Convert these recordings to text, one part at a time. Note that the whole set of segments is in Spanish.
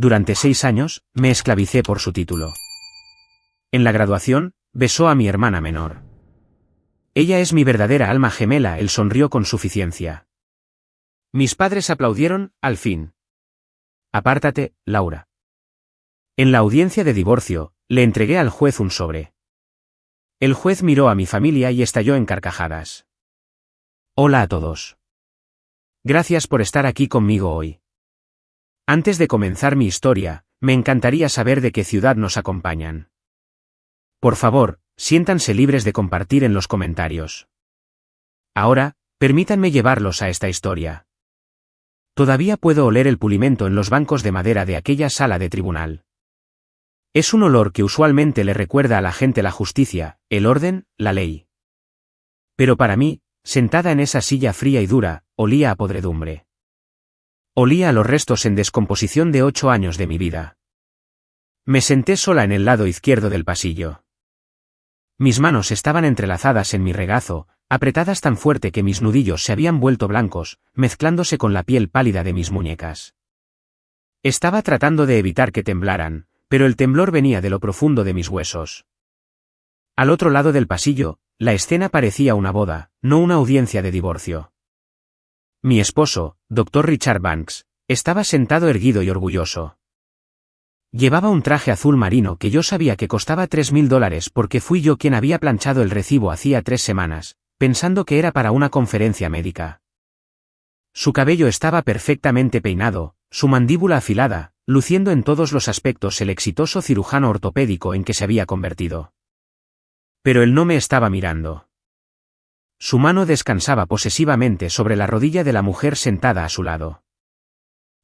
Durante 6 años, me esclavicé por su título. En la graduación, besó a mi hermana menor. Ella es mi verdadera alma gemela, él sonrió con suficiencia. Mis padres aplaudieron, al fin. Apártate, Laura. En la audiencia de divorcio, le entregué al juez un sobre. El juez miró a mi familia y estalló en carcajadas. Hola a todos. Gracias por estar aquí conmigo hoy. Antes de comenzar mi historia, me encantaría saber de qué ciudad nos acompañan. Por favor, siéntanse libres de compartir en los comentarios. Ahora, permítanme llevarlos a esta historia. Todavía puedo oler el pulimento en los bancos de madera de aquella sala de tribunal. Es un olor que usualmente le recuerda a la gente la justicia, el orden, la ley. Pero para mí, sentada en esa silla fría y dura, olía a podredumbre. Olía a los restos en descomposición de 8 años de mi vida. Me senté sola en el lado izquierdo del pasillo. Mis manos estaban entrelazadas en mi regazo, apretadas tan fuerte que mis nudillos se habían vuelto blancos, mezclándose con la piel pálida de mis muñecas. Estaba tratando de evitar que temblaran, pero el temblor venía de lo profundo de mis huesos. Al otro lado del pasillo, la escena parecía una boda, no una audiencia de divorcio. Mi esposo, Dr. Richard Banks, estaba sentado erguido y orgulloso. Llevaba un traje azul marino que yo sabía que costaba $3.000 porque fui yo quien había planchado el recibo hacía 3 semanas, pensando que era para una conferencia médica. Su cabello estaba perfectamente peinado, su mandíbula afilada, luciendo en todos los aspectos el exitoso cirujano ortopédico en que se había convertido. Pero él no me estaba mirando. Su mano descansaba posesivamente sobre la rodilla de la mujer sentada a su lado.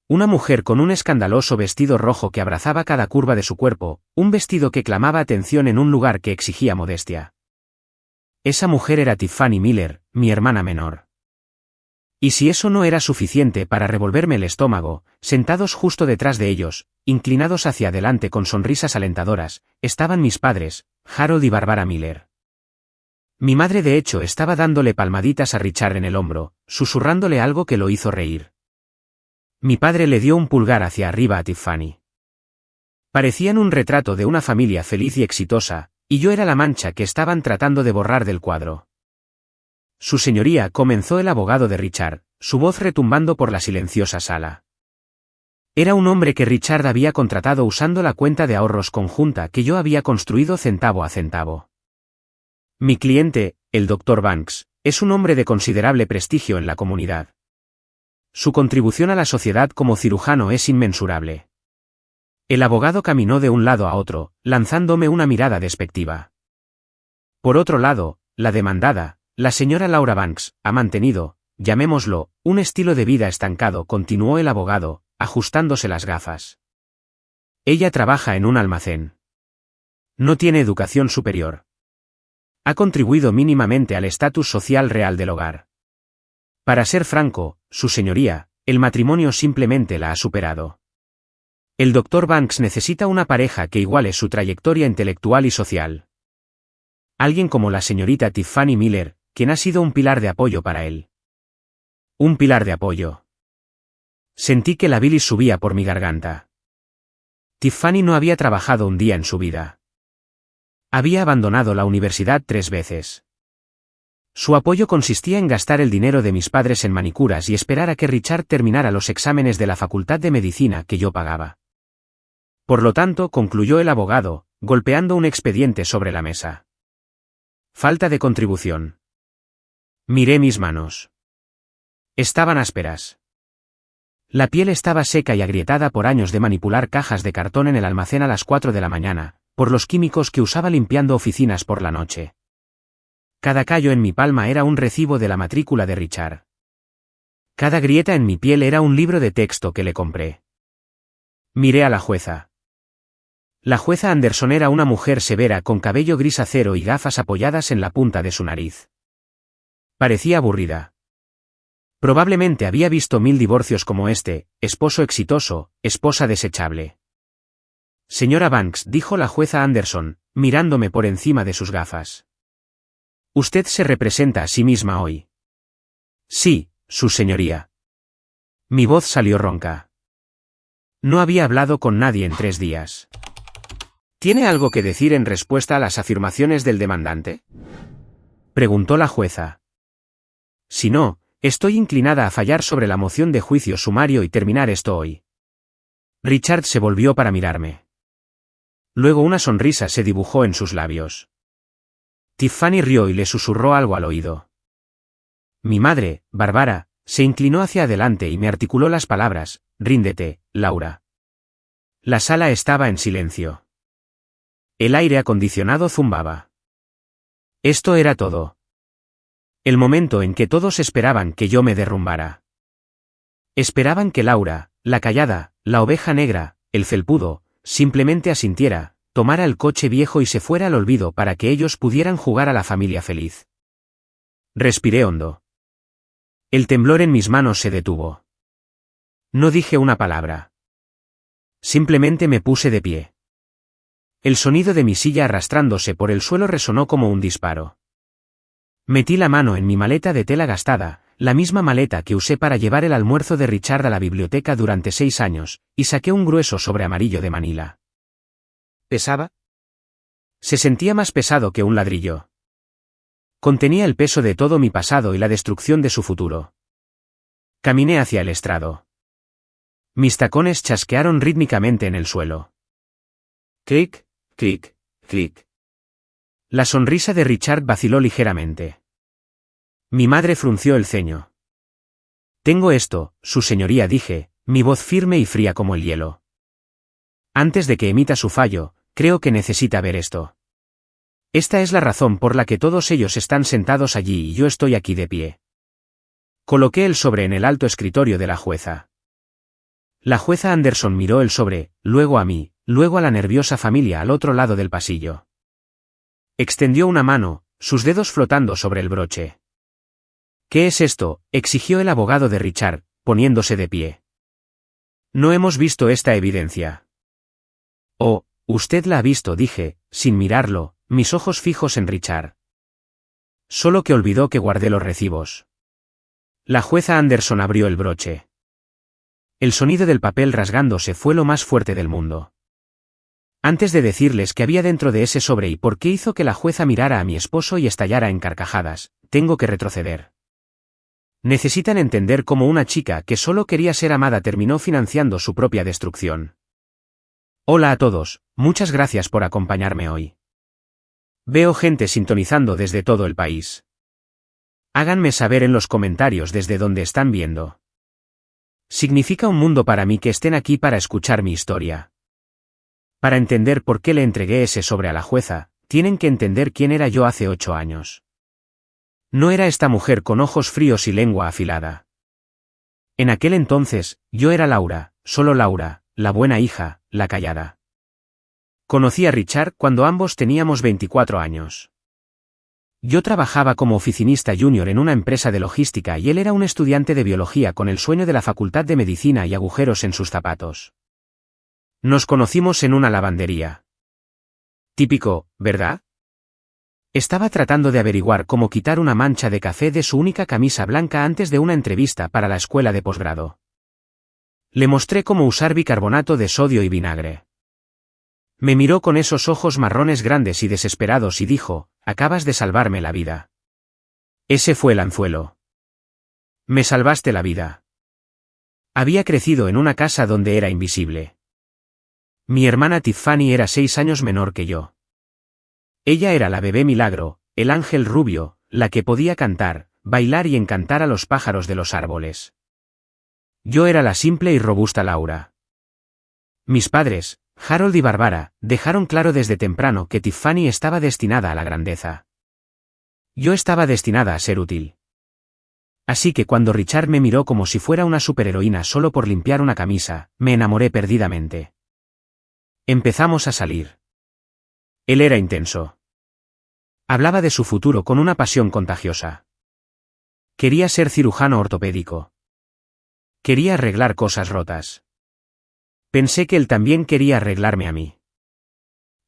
Una mujer con un escandaloso vestido rojo que abrazaba cada curva de su cuerpo, un vestido que clamaba atención en un lugar que exigía modestia. Esa mujer era Tiffany Miller, mi hermana menor. Y si eso no era suficiente para revolverme el estómago, sentados justo detrás de ellos, inclinados hacia adelante con sonrisas alentadoras, estaban mis padres, Harold y Barbara Miller. Mi madre de hecho estaba dándole palmaditas a Richard en el hombro, susurrándole algo que lo hizo reír. Mi padre le dio un pulgar hacia arriba a Tiffany. Parecían un retrato de una familia feliz y exitosa, y yo era la mancha que estaban tratando de borrar del cuadro. Su señoría, comenzó el abogado de Richard, su voz retumbando por la silenciosa sala. Era un hombre que Richard había contratado usando la cuenta de ahorros conjunta que yo había construido centavo a centavo. Mi cliente, el Dr. Banks, es un hombre de considerable prestigio en la comunidad. Su contribución a la sociedad como cirujano es inmensurable. El abogado caminó de un lado a otro, lanzándome una mirada despectiva. Por otro lado, la demandada, la señora Laura Banks, ha mantenido, llamémoslo, un estilo de vida estancado, continuó el abogado, ajustándose las gafas. Ella trabaja en un almacén. No tiene educación superior. Ha contribuido mínimamente al estatus social real del hogar. Para ser franco, su señoría, el matrimonio simplemente la ha superado. El Dr. Banks necesita una pareja que iguale su trayectoria intelectual y social. Alguien como la señorita Tiffany Miller, quien ha sido un pilar de apoyo para él. Un pilar de apoyo. Sentí que la bilis subía por mi garganta. Tiffany no había trabajado un día en su vida. Había abandonado la universidad 3 veces. Su apoyo consistía en gastar el dinero de mis padres en manicuras y esperar a que Richard terminara los exámenes de la Facultad de Medicina que yo pagaba. Por lo tanto, concluyó el abogado, golpeando un expediente sobre la mesa. Falta de contribución. Miré mis manos. Estaban ásperas. La piel estaba seca y agrietada por años de manipular cajas de cartón en el almacén a las 4 de la mañana, por los químicos que usaba limpiando oficinas por la noche. Cada callo en mi palma era un recibo de la matrícula de Richard. Cada grieta en mi piel era un libro de texto que le compré. Miré a la jueza. La jueza Anderson era una mujer severa con cabello gris acero y gafas apoyadas en la punta de su nariz. Parecía aburrida. Probablemente había visto 1000 divorcios como este, esposo exitoso, esposa desechable. Señora Banks, dijo la jueza Anderson, mirándome por encima de sus gafas. Usted se representa a sí misma hoy. Sí, su señoría. Mi voz salió ronca. No había hablado con nadie en 3 días. ¿Tiene algo que decir en respuesta a las afirmaciones del demandante?, preguntó la jueza. Si no, estoy inclinada a fallar sobre la moción de juicio sumario y terminar esto hoy. Richard se volvió para mirarme. Luego una sonrisa se dibujó en sus labios. Tiffany rió y le susurró algo al oído. Mi madre, Barbara, se inclinó hacia adelante y me articuló las palabras: ríndete, Laura. La sala estaba en silencio. El aire acondicionado zumbaba. Esto era todo. El momento en que todos esperaban que yo me derrumbara. Esperaban que Laura, la callada, la oveja negra, el felpudo, simplemente asintiera, tomara el coche viejo y se fuera al olvido para que ellos pudieran jugar a la familia feliz. Respiré hondo. El temblor en mis manos se detuvo. No dije una palabra. Simplemente me puse de pie. El sonido de mi silla arrastrándose por el suelo resonó como un disparo. Metí la mano en mi maleta de tela gastada, la misma maleta que usé para llevar el almuerzo de Richard a la biblioteca durante 6 años, y saqué un grueso sobre amarillo de Manila. ¿Pesaba? Se sentía más pesado que un ladrillo. Contenía el peso de todo mi pasado y la destrucción de su futuro. Caminé hacia el estrado. Mis tacones chasquearon rítmicamente en el suelo. Clic, clic, clic. La sonrisa de Richard vaciló ligeramente. Mi madre frunció el ceño. Tengo esto, su señoría, dije, mi voz firme y fría como el hielo. Antes de que emita su fallo, creo que necesita ver esto. Esta es la razón por la que todos ellos están sentados allí y yo estoy aquí de pie. Coloqué el sobre en el alto escritorio de la jueza. La jueza Anderson miró el sobre, luego a mí, luego a la nerviosa familia al otro lado del pasillo. Extendió una mano, sus dedos flotando sobre el broche. ¿Qué es esto?, exigió el abogado de Richard, poniéndose de pie. No hemos visto esta evidencia. Oh, usted la ha visto, dije, sin mirarlo, mis ojos fijos en Richard. Solo que olvidó que guardé los recibos. La jueza Anderson abrió el broche. El sonido del papel rasgándose fue lo más fuerte del mundo. Antes de decirles qué había dentro de ese sobre y por qué hizo que la jueza mirara a mi esposo y estallara en carcajadas, tengo que retroceder. Necesitan entender cómo una chica que solo quería ser amada terminó financiando su propia destrucción. Hola a todos, muchas gracias por acompañarme hoy. Veo gente sintonizando desde todo el país. Háganme saber en los comentarios desde dónde están viendo. Significa un mundo para mí que estén aquí para escuchar mi historia. Para entender por qué le entregué ese sobre a la jueza, tienen que entender quién era yo hace 8 años. No era esta mujer con ojos fríos y lengua afilada. En aquel entonces, yo era Laura, solo Laura, la buena hija, la callada. Conocí a Richard cuando ambos teníamos 24 años. Yo trabajaba como oficinista junior en una empresa de logística y él era un estudiante de biología con el sueño de la facultad de medicina y agujeros en sus zapatos. Nos conocimos en una lavandería. Típico, ¿verdad? Estaba tratando de averiguar cómo quitar una mancha de café de su única camisa blanca antes de una entrevista para la escuela de posgrado. Le mostré cómo usar bicarbonato de sodio y vinagre. Me miró con esos ojos marrones grandes y desesperados y dijo: acabas de salvarme la vida. Ese fue el anzuelo. Me salvaste la vida. Había crecido en una casa donde era invisible. Mi hermana Tiffany era 6 años menor que yo. Ella era la bebé milagro, el ángel rubio, la que podía cantar, bailar y encantar a los pájaros de los árboles. Yo era la simple y robusta Laura. Mis padres, Harold y Barbara, dejaron claro desde temprano que Tiffany estaba destinada a la grandeza. Yo estaba destinada a ser útil. Así que cuando Richard me miró como si fuera una superheroína solo por limpiar una camisa, me enamoré perdidamente. Empezamos a salir. Él era intenso. Hablaba de su futuro con una pasión contagiosa. Quería ser cirujano ortopédico. Quería arreglar cosas rotas. Pensé que él también quería arreglarme a mí.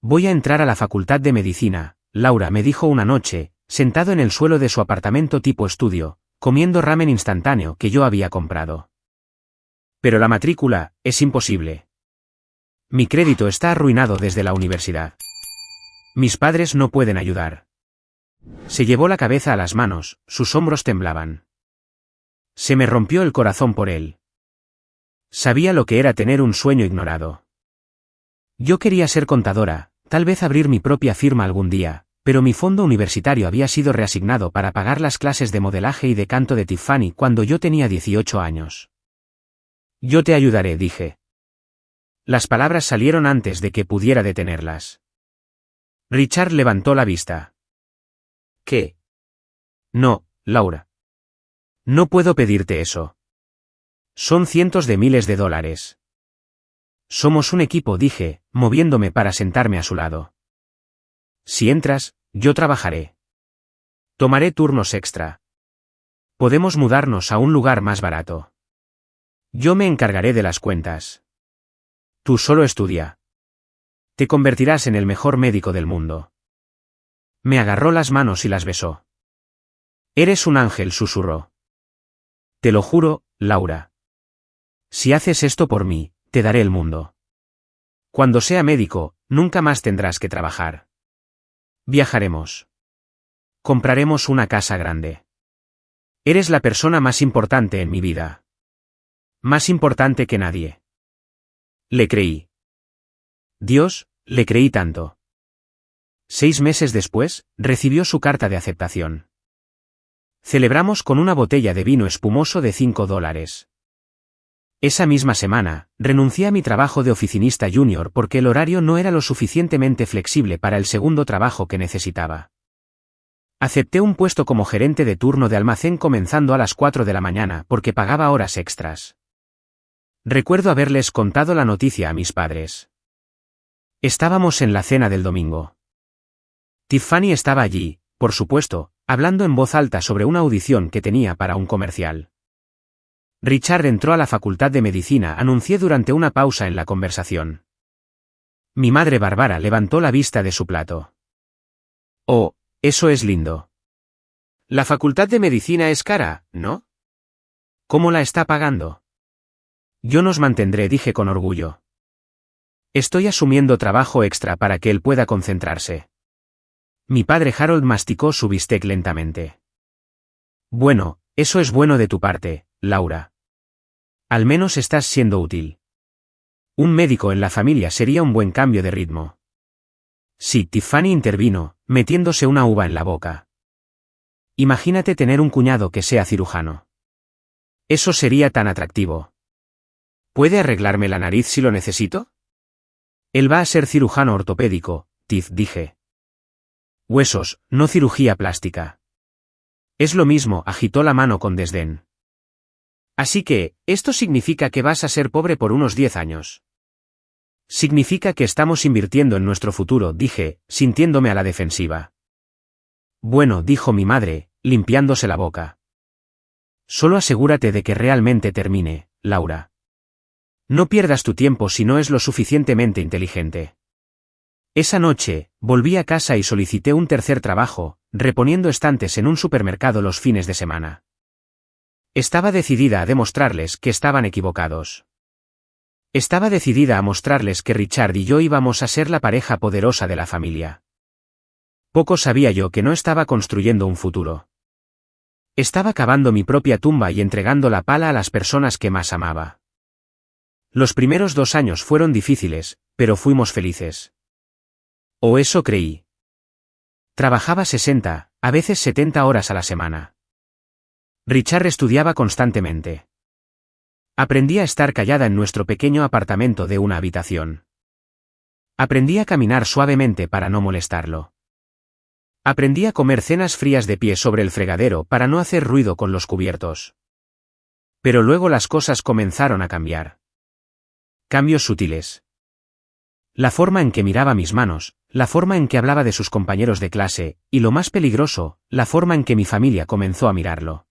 Voy a entrar a la facultad de medicina, Laura me dijo una noche, sentado en el suelo de su apartamento tipo estudio, comiendo ramen instantáneo que yo había comprado. Pero la matrícula, es imposible. Mi crédito está arruinado desde la universidad. Mis padres no pueden ayudar. Se llevó la cabeza a las manos, sus hombros temblaban. Se me rompió el corazón por él. Sabía lo que era tener un sueño ignorado. Yo quería ser contadora, tal vez abrir mi propia firma algún día, pero mi fondo universitario había sido reasignado para pagar las clases de modelaje y de canto de Tiffany cuando yo tenía 18 años. Yo te ayudaré, dije. Las palabras salieron antes de que pudiera detenerlas. Richard levantó la vista. ¿Qué? No, Laura. No puedo pedirte eso. Son cientos de miles de dólares. Somos un equipo, dije, moviéndome para sentarme a su lado. Si entras, yo trabajaré. Tomaré turnos extra. Podemos mudarnos a un lugar más barato. Yo me encargaré de las cuentas. Tú solo estudia. Te convertirás en el mejor médico del mundo. Me agarró las manos y las besó. Eres un ángel, susurró. Te lo juro, Laura. Si haces esto por mí, te daré el mundo. Cuando sea médico, nunca más tendrás que trabajar. Viajaremos. Compraremos una casa grande. Eres la persona más importante en mi vida. Más importante que nadie. Le creí. Dios, le creí tanto. 6 meses después, recibió su carta de aceptación. Celebramos con una botella de vino espumoso de $5. Esa misma semana, renuncié a mi trabajo de oficinista junior porque el horario no era lo suficientemente flexible para el segundo trabajo que necesitaba. Acepté un puesto como gerente de turno de almacén comenzando a las 4 de la mañana porque pagaba horas extras. Recuerdo haberles contado la noticia a mis padres. Estábamos en la cena del domingo. Tiffany estaba allí, por supuesto, hablando en voz alta sobre una audición que tenía para un comercial. Richard entró a la facultad de medicina, anuncié durante una pausa en la conversación. Mi madre Bárbara levantó la vista de su plato. Oh, eso es lindo. La facultad de medicina es cara, ¿no? ¿Cómo la está pagando? Yo nos mantendré, dije con orgullo. Estoy asumiendo trabajo extra para que él pueda concentrarse. Mi padre Harold masticó su bistec lentamente. Bueno, eso es bueno de tu parte, Laura. Al menos estás siendo útil. Un médico en la familia sería un buen cambio de ritmo. Sí, Tiffany intervino, metiéndose una uva en la boca. Imagínate tener un cuñado que sea cirujano. Eso sería tan atractivo. ¿Puede arreglarme la nariz si lo necesito? Él va a ser cirujano ortopédico, Tiff, dije. Huesos, no cirugía plástica. Es lo mismo, agitó la mano con desdén. Así que, esto significa que vas a ser pobre por unos 10 años. Significa que estamos invirtiendo en nuestro futuro, dije, sintiéndome a la defensiva. Bueno, dijo mi madre, limpiándose la boca. Solo asegúrate de que realmente termine, Laura. No pierdas tu tiempo si no es lo suficientemente inteligente. Esa noche, volví a casa y solicité un tercer trabajo, reponiendo estantes en un supermercado los fines de semana. Estaba decidida a demostrarles que estaban equivocados. Estaba decidida a mostrarles que Richard y yo íbamos a ser la pareja poderosa de la familia. Poco sabía yo que no estaba construyendo un futuro. Estaba cavando mi propia tumba y entregando la pala a las personas que más amaba. Los primeros 2 años fueron difíciles, pero fuimos felices. O eso creí. Trabajaba 60, a veces 70 horas a la semana. Richard estudiaba constantemente. Aprendí a estar callada en nuestro pequeño apartamento de una habitación. Aprendí a caminar suavemente para no molestarlo. Aprendí a comer cenas frías de pie sobre el fregadero para no hacer ruido con los cubiertos. Pero luego las cosas comenzaron a cambiar. Cambios sutiles. La forma en que miraba mis manos, la forma en que hablaba de sus compañeros de clase, y lo más peligroso, la forma en que mi familia comenzó a mirarlo.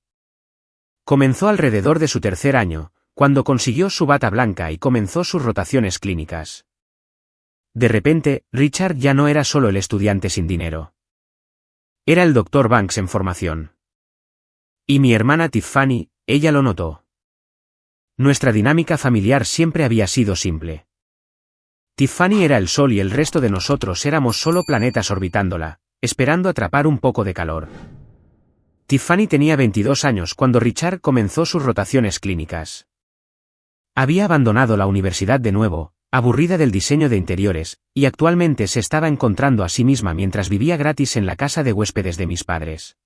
Comenzó alrededor de su 3er año, cuando consiguió su bata blanca y comenzó sus rotaciones clínicas. De repente, Richard ya no era solo el estudiante sin dinero. Era el Dr. Banks en formación. Y mi hermana Tiffany, ella lo notó. Nuestra dinámica familiar siempre había sido simple. Tiffany era el Sol y el resto de nosotros éramos solo planetas orbitándola, esperando atrapar un poco de calor. Tiffany tenía 22 años cuando Richard comenzó sus rotaciones clínicas. Había abandonado la universidad de nuevo, aburrida del diseño de interiores, y actualmente se estaba encontrando a sí misma mientras vivía gratis en la casa de huéspedes de mis padres.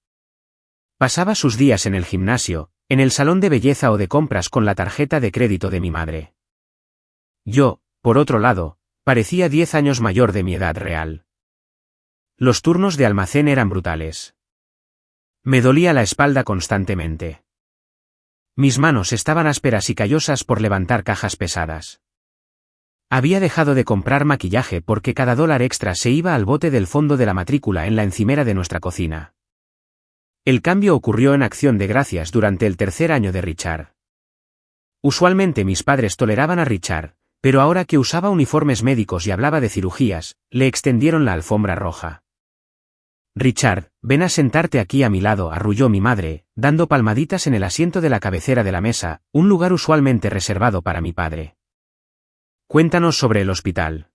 Pasaba sus días en el gimnasio, en el salón de belleza o de compras con la tarjeta de crédito de mi madre. Yo, por otro lado, parecía 10 años mayor de mi edad real. Los turnos de almacén eran brutales. Me dolía la espalda constantemente. Mis manos estaban ásperas y callosas por levantar cajas pesadas. Había dejado de comprar maquillaje porque cada dólar extra se iba al bote del fondo de la matrícula en la encimera de nuestra cocina. El cambio ocurrió en Acción de Gracias durante el tercer año de Richard. Usualmente mis padres toleraban a Richard, pero ahora que usaba uniformes médicos y hablaba de cirugías, le extendieron la alfombra roja. Richard, ven a sentarte aquí a mi lado, arrulló mi madre, dando palmaditas en el asiento de la cabecera de la mesa, un lugar usualmente reservado para mi padre. Cuéntanos sobre el hospital.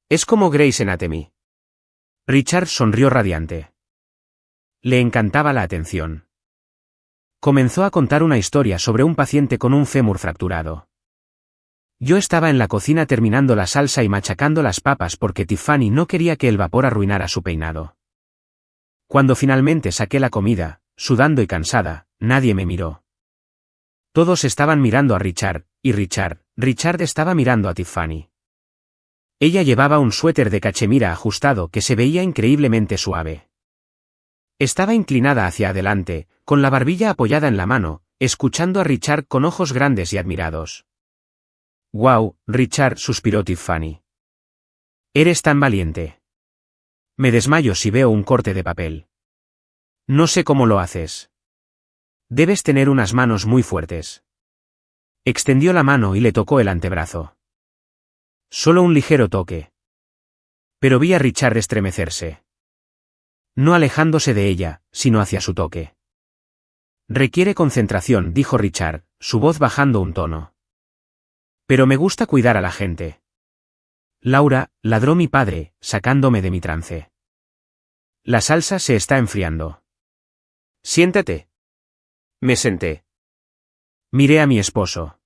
Es como Grey's Anatomy. Richard sonrió radiante. Le encantaba la atención. Comenzó a contar una historia sobre un paciente con un fémur fracturado. Yo estaba en la cocina terminando la salsa y machacando las papas porque Tiffany no quería que el vapor arruinara su peinado. Cuando finalmente saqué la comida, sudando y cansada, nadie me miró. Todos estaban mirando a Richard, y Richard estaba mirando a Tiffany. Ella llevaba un suéter de cachemira ajustado que se veía increíblemente suave. Estaba inclinada hacia adelante, con la barbilla apoyada en la mano, escuchando a Richard con ojos grandes y admirados. «Wow, Richard», suspiró Tiffany. «Eres tan valiente. Me desmayo si veo un corte de papel. No sé cómo lo haces. Debes tener unas manos muy fuertes». Extendió la mano y le tocó el antebrazo. Solo un ligero toque. Pero vi a Richard estremecerse. No alejándose de ella, sino hacia su toque. «Requiere concentración», dijo Richard, su voz bajando un tono. «Pero me gusta cuidar a la gente». «Laura», ladró mi padre, sacándome de mi trance. «La salsa se está enfriando». «Siéntate». Me senté. Miré a mi esposo.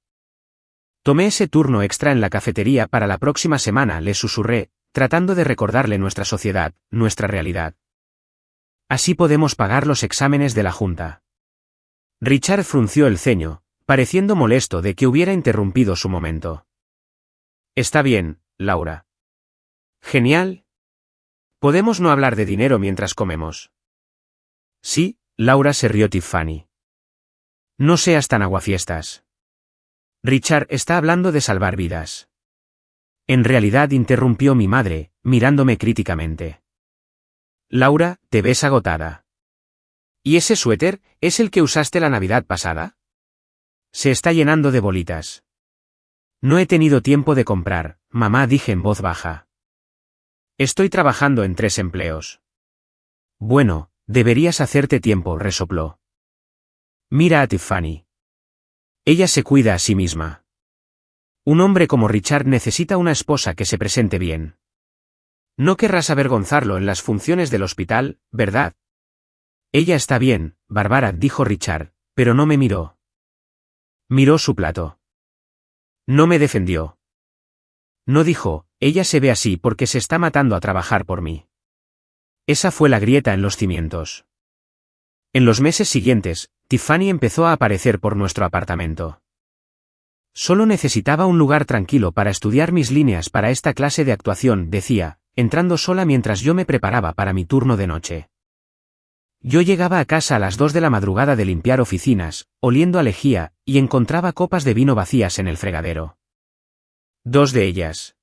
«Tomé ese turno extra en la cafetería para la próxima semana», le susurré, tratando de recordarle nuestra sociedad, nuestra realidad. «Así podemos pagar los exámenes de la junta». Richard frunció el ceño, pareciendo molesto de que hubiera interrumpido su momento. «Está bien, Laura». «Genial. ¿Podemos no hablar de dinero mientras comemos?» «Sí», Laura, se rió Tiffany. «No seas tan aguafiestas. Richard está hablando de salvar vidas». En realidad, interrumpió mi madre, mirándome críticamente. «Laura, te ves agotada. ¿Y ese suéter, es el que usaste la Navidad pasada? Se está llenando de bolitas». «No he tenido tiempo de comprar, mamá», dije en voz baja. «Estoy trabajando en 3 empleos». «Bueno, deberías hacerte tiempo», resopló. «Mira a Tiffany. Ella se cuida a sí misma. Un hombre como Richard necesita una esposa que se presente bien. No querrás avergonzarlo en las funciones del hospital, ¿verdad?» «Ella está bien, Bárbara», dijo Richard, pero no me miró. Miró su plato. No me defendió. No dijo, «Ella se ve así porque se está matando a trabajar por mí». Esa fue la grieta en los cimientos. En los meses siguientes, Tiffany empezó a aparecer por nuestro apartamento. «Solo necesitaba un lugar tranquilo para estudiar mis líneas para esta clase de actuación», decía, entrando sola mientras yo me preparaba para mi turno de noche. Yo llegaba a casa a las 2 de la madrugada de limpiar oficinas, oliendo a lejía, y encontraba copas de vino vacías en el fregadero. 2 de ellas.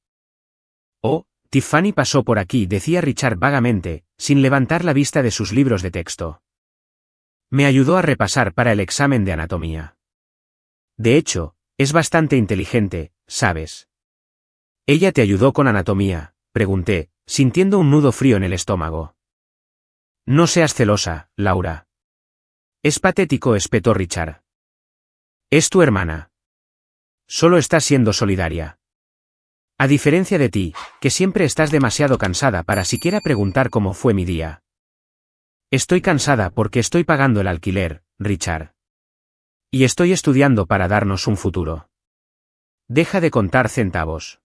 «Oh, Tiffany pasó por aquí», decía Richard vagamente, sin levantar la vista de sus libros de texto. Me ayudó a repasar para el examen de anatomía. De hecho, es bastante inteligente, ¿sabes? «¿Ella te ayudó con anatomía?», pregunté, sintiendo un nudo frío en el estómago. «No seas celosa, Laura». «Es patético», espetó Richard. «Es tu hermana. Solo está siendo solidaria». A diferencia de ti, que siempre estás demasiado cansada para siquiera preguntar cómo fue mi día. Estoy cansada porque estoy pagando el alquiler, Richard. Y estoy estudiando para darnos un futuro. Deja de contar centavos.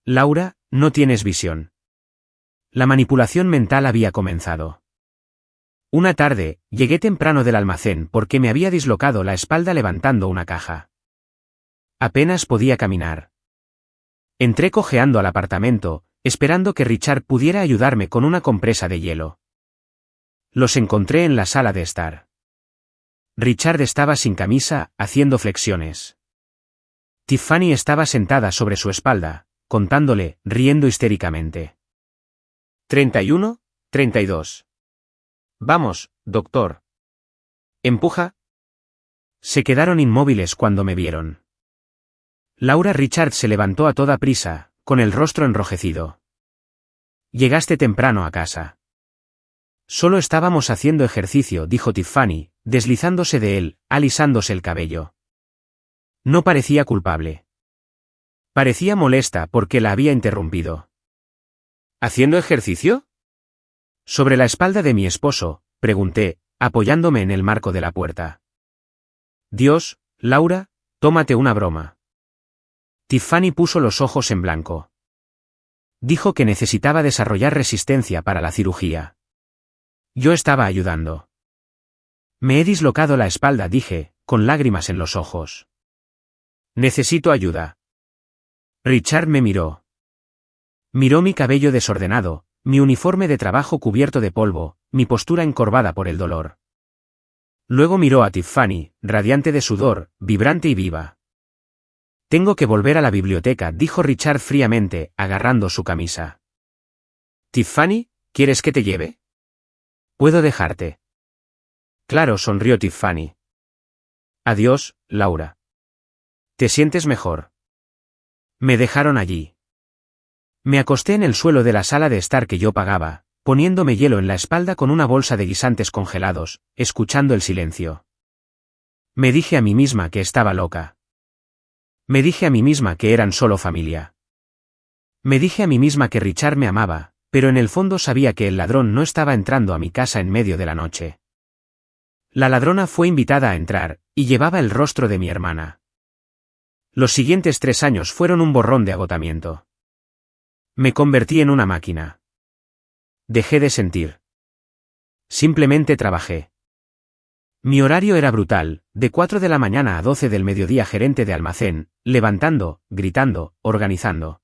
Laura, no tienes visión. La manipulación mental había comenzado. Una tarde, llegué temprano del almacén porque me había dislocado la espalda levantando una caja. Apenas podía caminar. Entré cojeando al apartamento, esperando que Richard pudiera ayudarme con una compresa de hielo. Los encontré en la sala de estar. Richard estaba sin camisa, haciendo flexiones. Tiffany estaba sentada sobre su espalda, contándole, riendo histéricamente. 31, 32. Vamos, doctor. Empuja. Se quedaron inmóviles cuando me vieron. Laura Richard se levantó a toda prisa, con el rostro enrojecido. Llegaste temprano a casa. Solo estábamos haciendo ejercicio, dijo Tiffany, deslizándose de él, alisándose el cabello. No parecía culpable. Parecía molesta porque la había interrumpido. ¿Haciendo ejercicio? Sobre la espalda de mi esposo, pregunté, apoyándome en el marco de la puerta. Dios, Laura, tómate una broma. Tiffany puso los ojos en blanco. Dijo que necesitaba desarrollar resistencia para la cirugía. Yo estaba ayudando. Me he dislocado la espalda, dije, con lágrimas en los ojos. Necesito ayuda. Richard me miró. Miró mi cabello desordenado, mi uniforme de trabajo cubierto de polvo, mi postura encorvada por el dolor. Luego miró a Tiffany, radiante de sudor, vibrante y viva. Tengo que volver a la biblioteca, dijo Richard fríamente, agarrando su camisa. Tiffany, ¿quieres que te lleve? ¿Puedo dejarte? Claro, sonrió Tiffany. Adiós, Laura. ¿Te sientes mejor? Me dejaron allí. Me acosté en el suelo de la sala de estar que yo pagaba, poniéndome hielo en la espalda con una bolsa de guisantes congelados, escuchando el silencio. Me dije a mí misma que estaba loca. Me dije a mí misma que eran solo familia. Me dije a mí misma que Richard me amaba, pero en el fondo sabía que el ladrón no estaba entrando a mi casa en medio de la noche. La ladrona fue invitada a entrar, y llevaba el rostro de mi hermana. Los siguientes 3 años fueron un borrón de agotamiento. Me convertí en una máquina. Dejé de sentir. Simplemente trabajé. Mi horario era brutal, de 4 de la mañana a 12 del mediodía gerente de almacén, levantando, gritando, organizando.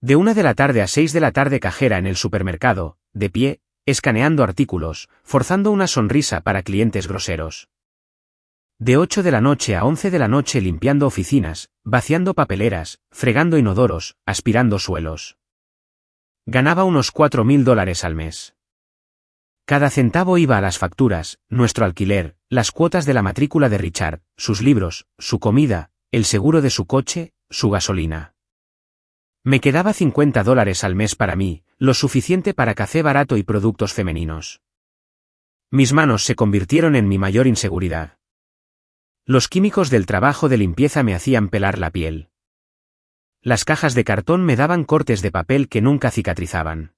De 1 de la tarde a 6 de la tarde cajera en el supermercado, de pie, escaneando artículos, forzando una sonrisa para clientes groseros. De 8 de la noche a 11 de la noche limpiando oficinas, vaciando papeleras, fregando inodoros, aspirando suelos. Ganaba unos $4.000 al mes. Cada centavo iba a las facturas, nuestro alquiler, las cuotas de la matrícula de Richard, sus libros, su comida, el seguro de su coche, su gasolina. Me quedaba $50 al mes para mí, lo suficiente para café barato y productos femeninos. Mis manos se convirtieron en mi mayor inseguridad. Los químicos del trabajo de limpieza me hacían pelar la piel. Las cajas de cartón me daban cortes de papel que nunca cicatrizaban.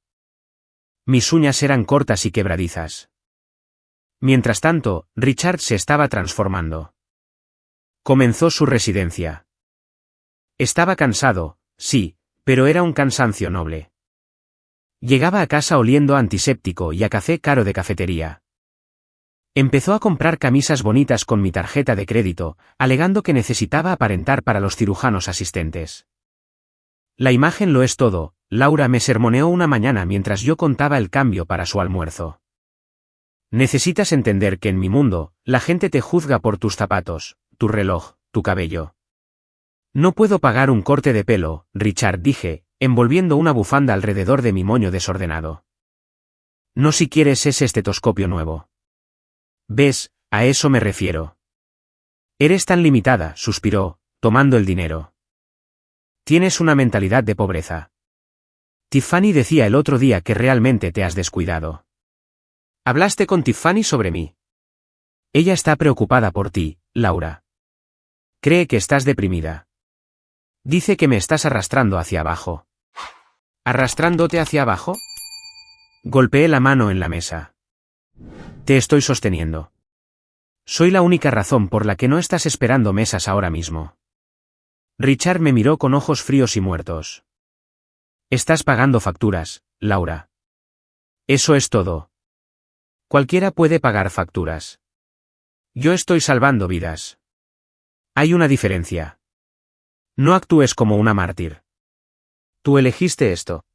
Mis uñas eran cortas y quebradizas. Mientras tanto, Richard se estaba transformando. Comenzó su residencia. Estaba cansado, sí, pero era un cansancio noble. Llegaba a casa oliendo a antiséptico y a café caro de cafetería. Empezó a comprar camisas bonitas con mi tarjeta de crédito, alegando que necesitaba aparentar para los cirujanos asistentes. La imagen lo es todo, Laura me sermoneó una mañana mientras yo contaba el cambio para su almuerzo. Necesitas entender que en mi mundo, la gente te juzga por tus zapatos, tu reloj, tu cabello. No puedo pagar un corte de pelo, Richard, dije, envolviendo una bufanda alrededor de mi moño desordenado. No si quieres ese estetoscopio nuevo. ¿Ves? A eso me refiero. Eres tan limitada, suspiró, tomando el dinero. Tienes una mentalidad de pobreza. Tiffany decía el otro día que realmente te has descuidado. ¿Hablaste con Tiffany sobre mí? Ella está preocupada por ti, Laura. Cree que estás deprimida. Dice que me estás arrastrando hacia abajo. ¿Arrastrándote hacia abajo? Golpeé la mano en la mesa. Te estoy sosteniendo. Soy la única razón por la que no estás esperando mesas ahora mismo. Richard me miró con ojos fríos y muertos. Estás pagando facturas, Laura. Eso es todo. Cualquiera puede pagar facturas. Yo estoy salvando vidas. Hay una diferencia. No actúes como una mártir. Tú elegiste esto.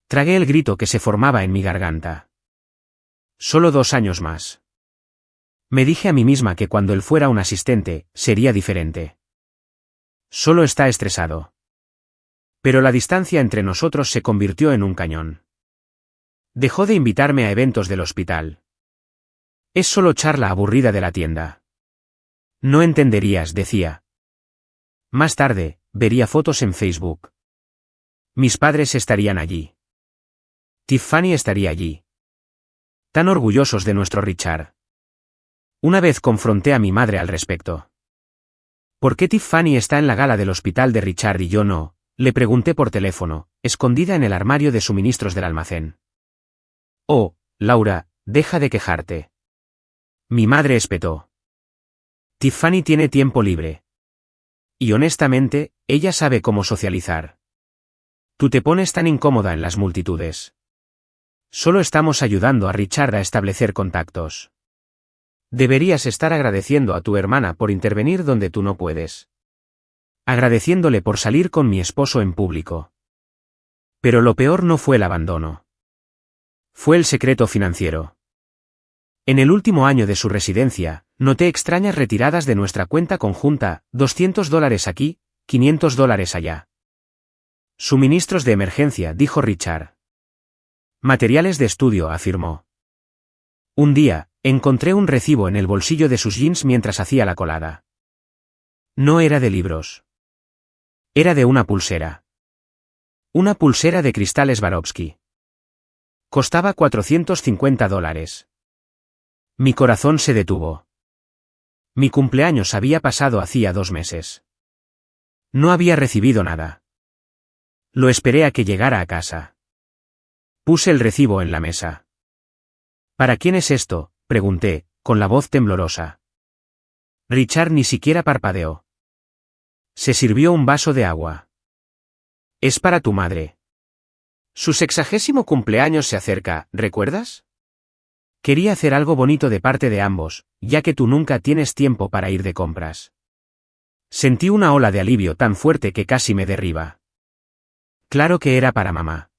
Tragué el grito que se formaba en mi garganta. Solo 2 años más. Me dije a mí misma que cuando él fuera un asistente, sería diferente. Solo está estresado. Pero la distancia entre nosotros se convirtió en un cañón. Dejó de invitarme a eventos del hospital. Es solo charla aburrida de la tienda. No entenderías, decía. Más tarde, vería fotos en Facebook. Mis padres estarían allí. Tiffany estaría allí. Tan orgullosos de nuestro Richard. Una vez confronté a mi madre al respecto. ¿Por qué Tiffany está en la gala del hospital de Richard y yo no? Le pregunté por teléfono, escondida en el armario de suministros del almacén. Oh, Laura, deja de quejarte. Mi madre espetó. Tiffany tiene tiempo libre. Y honestamente, ella sabe cómo socializar. Tú te pones tan incómoda en las multitudes. Solo estamos ayudando a Richard a establecer contactos. Deberías estar agradeciendo a tu hermana por intervenir donde tú no puedes. Agradeciéndole por salir con mi esposo en público. Pero lo peor no fue el abandono. Fue el secreto financiero. En el último año de su residencia, noté extrañas retiradas de nuestra cuenta conjunta, $200 aquí, $500 allá. Suministros de emergencia, dijo Richard. Materiales de estudio, afirmó. Un día, encontré un recibo en el bolsillo de sus jeans mientras hacía la colada. No era de libros. Era de una pulsera. Una pulsera de cristales Swarovski. Costaba $450. Mi corazón se detuvo. Mi cumpleaños había pasado hacía 2 meses. No había recibido nada. Lo esperé a que llegara a casa. Puse el recibo en la mesa. ¿Para quién es esto?, pregunté, con la voz temblorosa. Richard ni siquiera parpadeó. Se sirvió un vaso de agua. Es para tu madre. Su 60º cumpleaños se acerca, ¿recuerdas? Quería hacer algo bonito de parte de ambos, ya que tú nunca tienes tiempo para ir de compras. Sentí una ola de alivio tan fuerte que casi me derriba. Claro que era para mamá.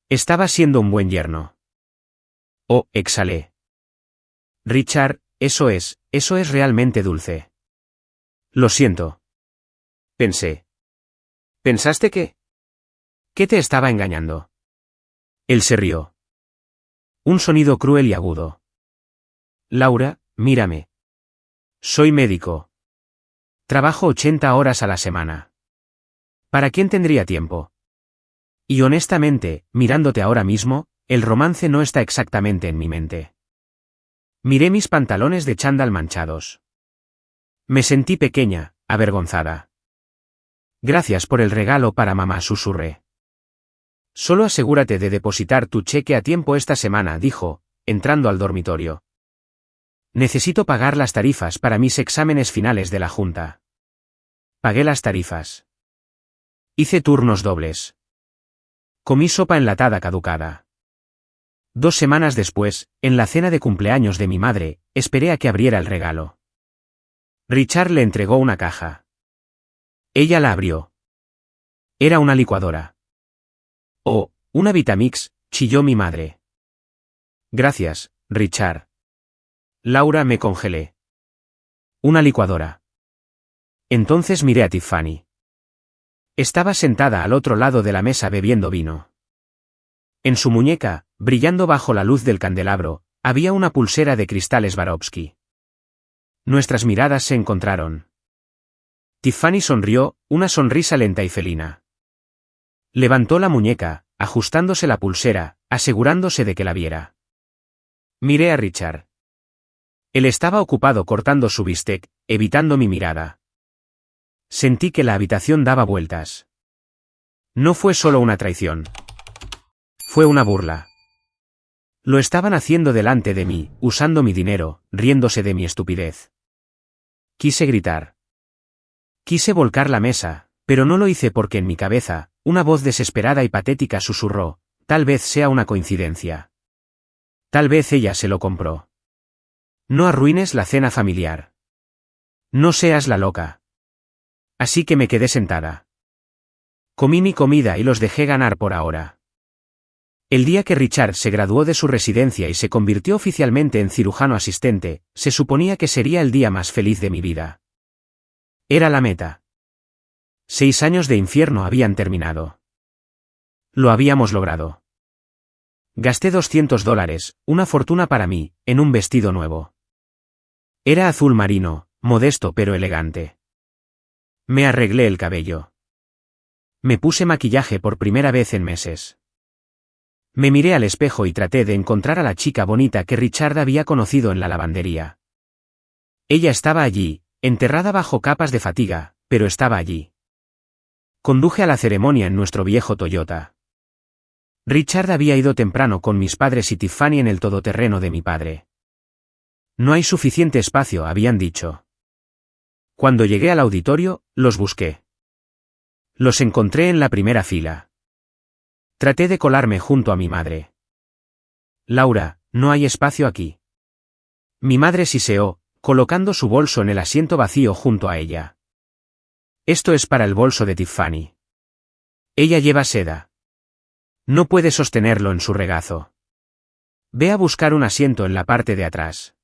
Estaba siendo un buen yerno. Oh, exhalé. Richard, eso es realmente dulce. Lo siento. Pensé. ¿Pensaste qué? ¿Qué te estaba engañando? Él se rió. Un sonido cruel y agudo. Laura, mírame. Soy médico. Trabajo 80 horas a la semana. ¿Para quién tendría tiempo? Y honestamente, mirándote ahora mismo, el romance no está exactamente en mi mente. Miré mis pantalones de chándal manchados. Me sentí pequeña, avergonzada. Gracias por el regalo para mamá, susurré. Solo asegúrate de depositar tu cheque a tiempo esta semana, dijo, entrando al dormitorio. Necesito pagar las tarifas para mis exámenes finales de la junta. Pagué las tarifas. Hice turnos dobles. Comí sopa enlatada caducada. 2 semanas después, en la cena de cumpleaños de mi madre, esperé a que abriera el regalo. Richard le entregó una caja. Ella la abrió. Era una licuadora. Oh, una Vitamix, chilló mi madre. Gracias, Richard. Laura, me congelé. Una licuadora. Entonces miré a Tiffany. Estaba sentada al otro lado de la mesa bebiendo vino. En su muñeca, brillando bajo la luz del candelabro, había una pulsera de cristales Swarovski. Nuestras miradas se encontraron. Tiffany sonrió, una sonrisa lenta y felina. Levantó la muñeca, ajustándose la pulsera, asegurándose de que la viera. Miré a Richard. Él estaba ocupado cortando su bistec, evitando mi mirada. Sentí que la habitación daba vueltas. No fue solo una traición. Fue una burla. Lo estaban haciendo delante de mí, usando mi dinero, riéndose de mi estupidez. Quise gritar. Quise volcar la mesa, pero no lo hice porque en mi cabeza, una voz desesperada y patética susurró, tal vez sea una coincidencia. Tal vez ella se lo compró. No arruines la cena familiar. No seas la loca. Así que me quedé sentada. Comí mi comida y los dejé ganar por ahora. El día que Richard se graduó de su residencia y se convirtió oficialmente en cirujano asistente, se suponía que sería el día más feliz de mi vida. Era la meta. 6 años de infierno habían terminado. Lo habíamos logrado. Gasté $200, una fortuna para mí, en un vestido nuevo. Era azul marino, modesto pero elegante. Me arreglé el cabello. Me puse maquillaje por primera vez en meses. Me miré al espejo y traté de encontrar a la chica bonita que Richard había conocido en la lavandería. Ella estaba allí, enterrada bajo capas de fatiga, pero estaba allí. Conduje a la ceremonia en nuestro viejo Toyota. Richard había ido temprano con mis padres y Tiffany en el todoterreno de mi padre. No hay suficiente espacio, habían dicho. Cuando llegué al auditorio, los busqué. Los encontré en la primera fila. Traté de colarme junto a mi madre. Laura, no hay espacio aquí. Mi madre siseó, colocando su bolso en el asiento vacío junto a ella. Esto es para el bolso de Tiffany. Ella lleva seda. No puede sostenerlo en su regazo. Ve a buscar un asiento en la parte de atrás.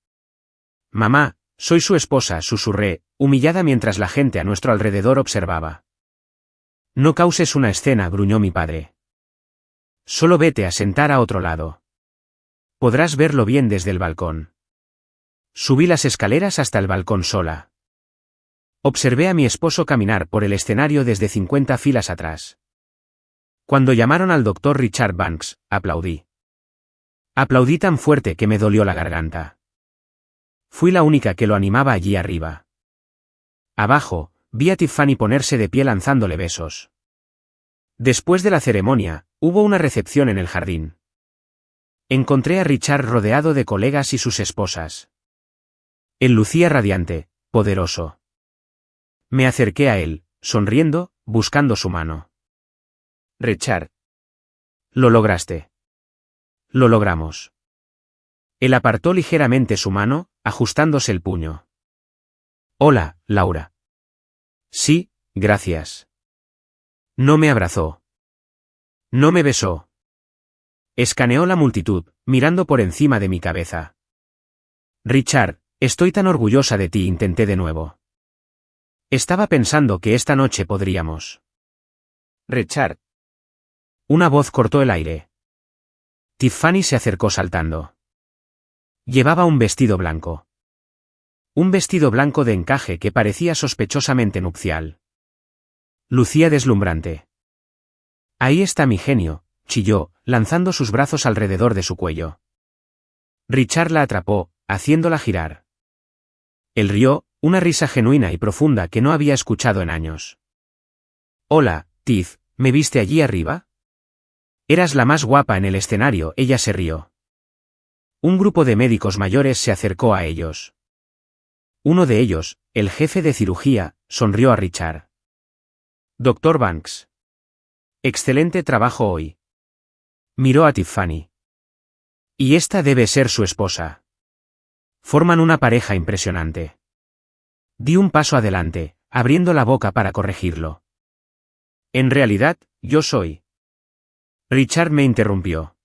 Mamá, soy su esposa, susurré, humillada mientras la gente a nuestro alrededor observaba. No causes una escena, gruñó mi padre. Solo vete a sentar a otro lado. Podrás verlo bien desde el balcón. Subí las escaleras hasta el balcón sola. Observé a mi esposo caminar por el escenario desde 50 filas atrás. Cuando llamaron al doctor Richard Banks, aplaudí. Aplaudí tan fuerte que me dolió la garganta. Fui la única que lo animaba allí arriba. Abajo, vi a Tiffany ponerse de pie lanzándole besos. Después de la ceremonia, hubo una recepción en el jardín. Encontré a Richard rodeado de colegas y sus esposas. Él lucía radiante, poderoso. Me acerqué a él, sonriendo, buscando su mano. Richard. Lo lograste. Lo logramos. Él apartó ligeramente su mano, ajustándose el puño. Hola, Laura. Sí, gracias. No me abrazó. No me besó. Escaneó la multitud, mirando por encima de mi cabeza. Richard, estoy tan orgullosa de ti, intenté de nuevo. Estaba pensando que esta noche podríamos. Richard. Una voz cortó el aire. Tiffany se acercó saltando. Llevaba un vestido blanco. Un vestido blanco de encaje que parecía sospechosamente nupcial. Lucía deslumbrante. Ahí está mi genio, chilló, lanzando sus brazos alrededor de su cuello. Richard la atrapó, haciéndola girar. Él rió, una risa genuina y profunda que no había escuchado en años. Hola, Tiff, ¿me viste allí arriba? Eras la más guapa en el escenario, ella se rió. Un grupo de médicos mayores se acercó a ellos. Uno de ellos, el jefe de cirugía, sonrió a Richard. Dr. Banks. Excelente trabajo hoy. Miró a Tiffany. Y esta debe ser su esposa. Forman una pareja impresionante. Di un paso adelante, abriendo la boca para corregirlo. En realidad, yo soy. Richard me interrumpió.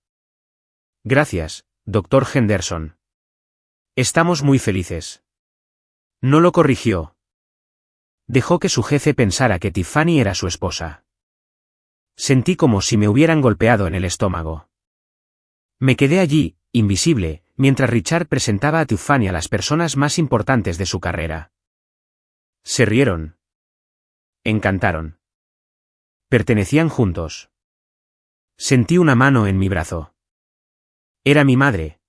Gracias, Dr. Henderson. Estamos muy felices. No lo corrigió. Dejó que su jefe pensara que Tiffany era su esposa. Sentí como si me hubieran golpeado en el estómago. Me quedé allí, invisible, mientras Richard presentaba a Tiffany a las personas más importantes de su carrera. Se rieron. Encantaron. Pertenecían juntos. Sentí una mano en mi brazo. Era mi madre.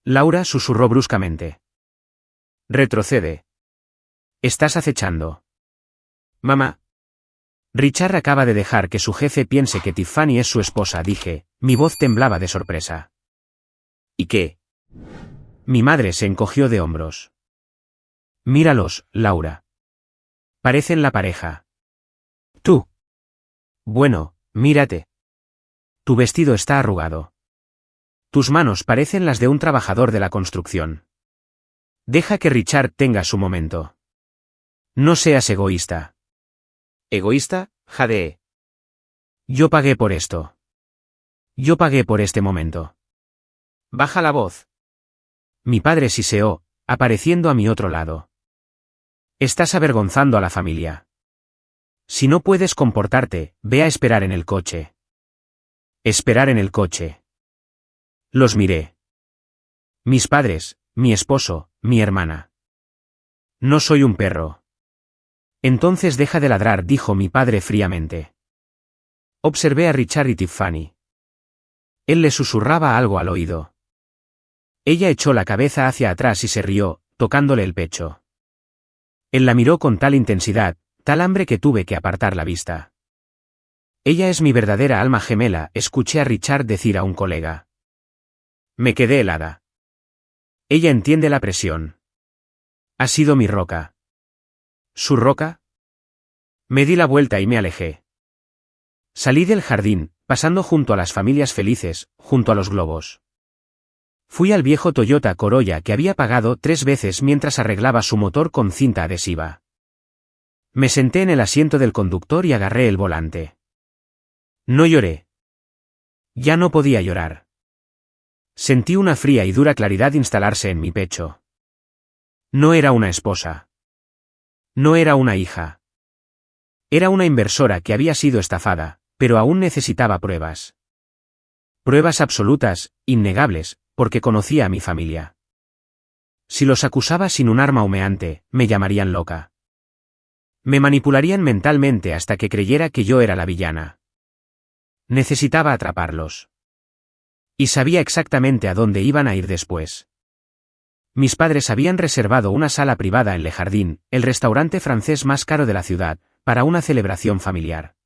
Laura susurró bruscamente. Retrocede. Estás acechando. Mamá. Richard acaba de dejar que su jefe piense que Tiffany es su esposa, dije, mi voz temblaba de sorpresa. ¿Y qué? Mi madre se encogió de hombros. Míralos, Laura. Parecen la pareja. Tú. Bueno, mírate. Tu vestido está arrugado. Tus manos parecen las de un trabajador de la construcción. Deja que Richard tenga su momento. No seas egoísta. ¿Egoísta, Jade? Yo pagué por esto. Yo pagué por este momento. Baja la voz. Mi padre siseó, apareciendo a mi otro lado. Estás avergonzando a la familia. Si no puedes comportarte, ve a esperar en el coche. Esperar en el coche. Los miré. Mis padres, mi esposo, mi hermana. No soy un perro. Entonces deja de ladrar, dijo mi padre fríamente. Observé a Richard y Tiffany. Él le susurraba algo al oído. Ella echó la cabeza hacia atrás y se rió, tocándole el pecho. Él la miró con tal intensidad, tal hambre que tuve que apartar la vista. Ella es mi verdadera alma gemela, escuché a Richard decir a un colega. Me quedé helada. Ella entiende la presión. Ha sido mi roca. ¿Su roca? Me di la vuelta y me alejé. Salí del jardín, pasando junto a las familias felices, junto a los globos. Fui al viejo Toyota Corolla que había pagado 3 veces mientras arreglaba su motor con cinta adhesiva. Me senté en el asiento del conductor y agarré el volante. No lloré. Ya no podía llorar. Sentí una fría y dura claridad instalarse en mi pecho. No era una esposa. No era una hija. Era una inversora que había sido estafada, pero aún necesitaba pruebas. Pruebas absolutas, innegables, porque conocía a mi familia. Si los acusaba sin un arma humeante, me llamarían loca. Me manipularían mentalmente hasta que creyera que yo era la villana. Necesitaba atraparlos. Y sabía exactamente a dónde iban a ir después. Mis padres habían reservado una sala privada en Le Jardin, el restaurante francés más caro de la ciudad, para una celebración familiar.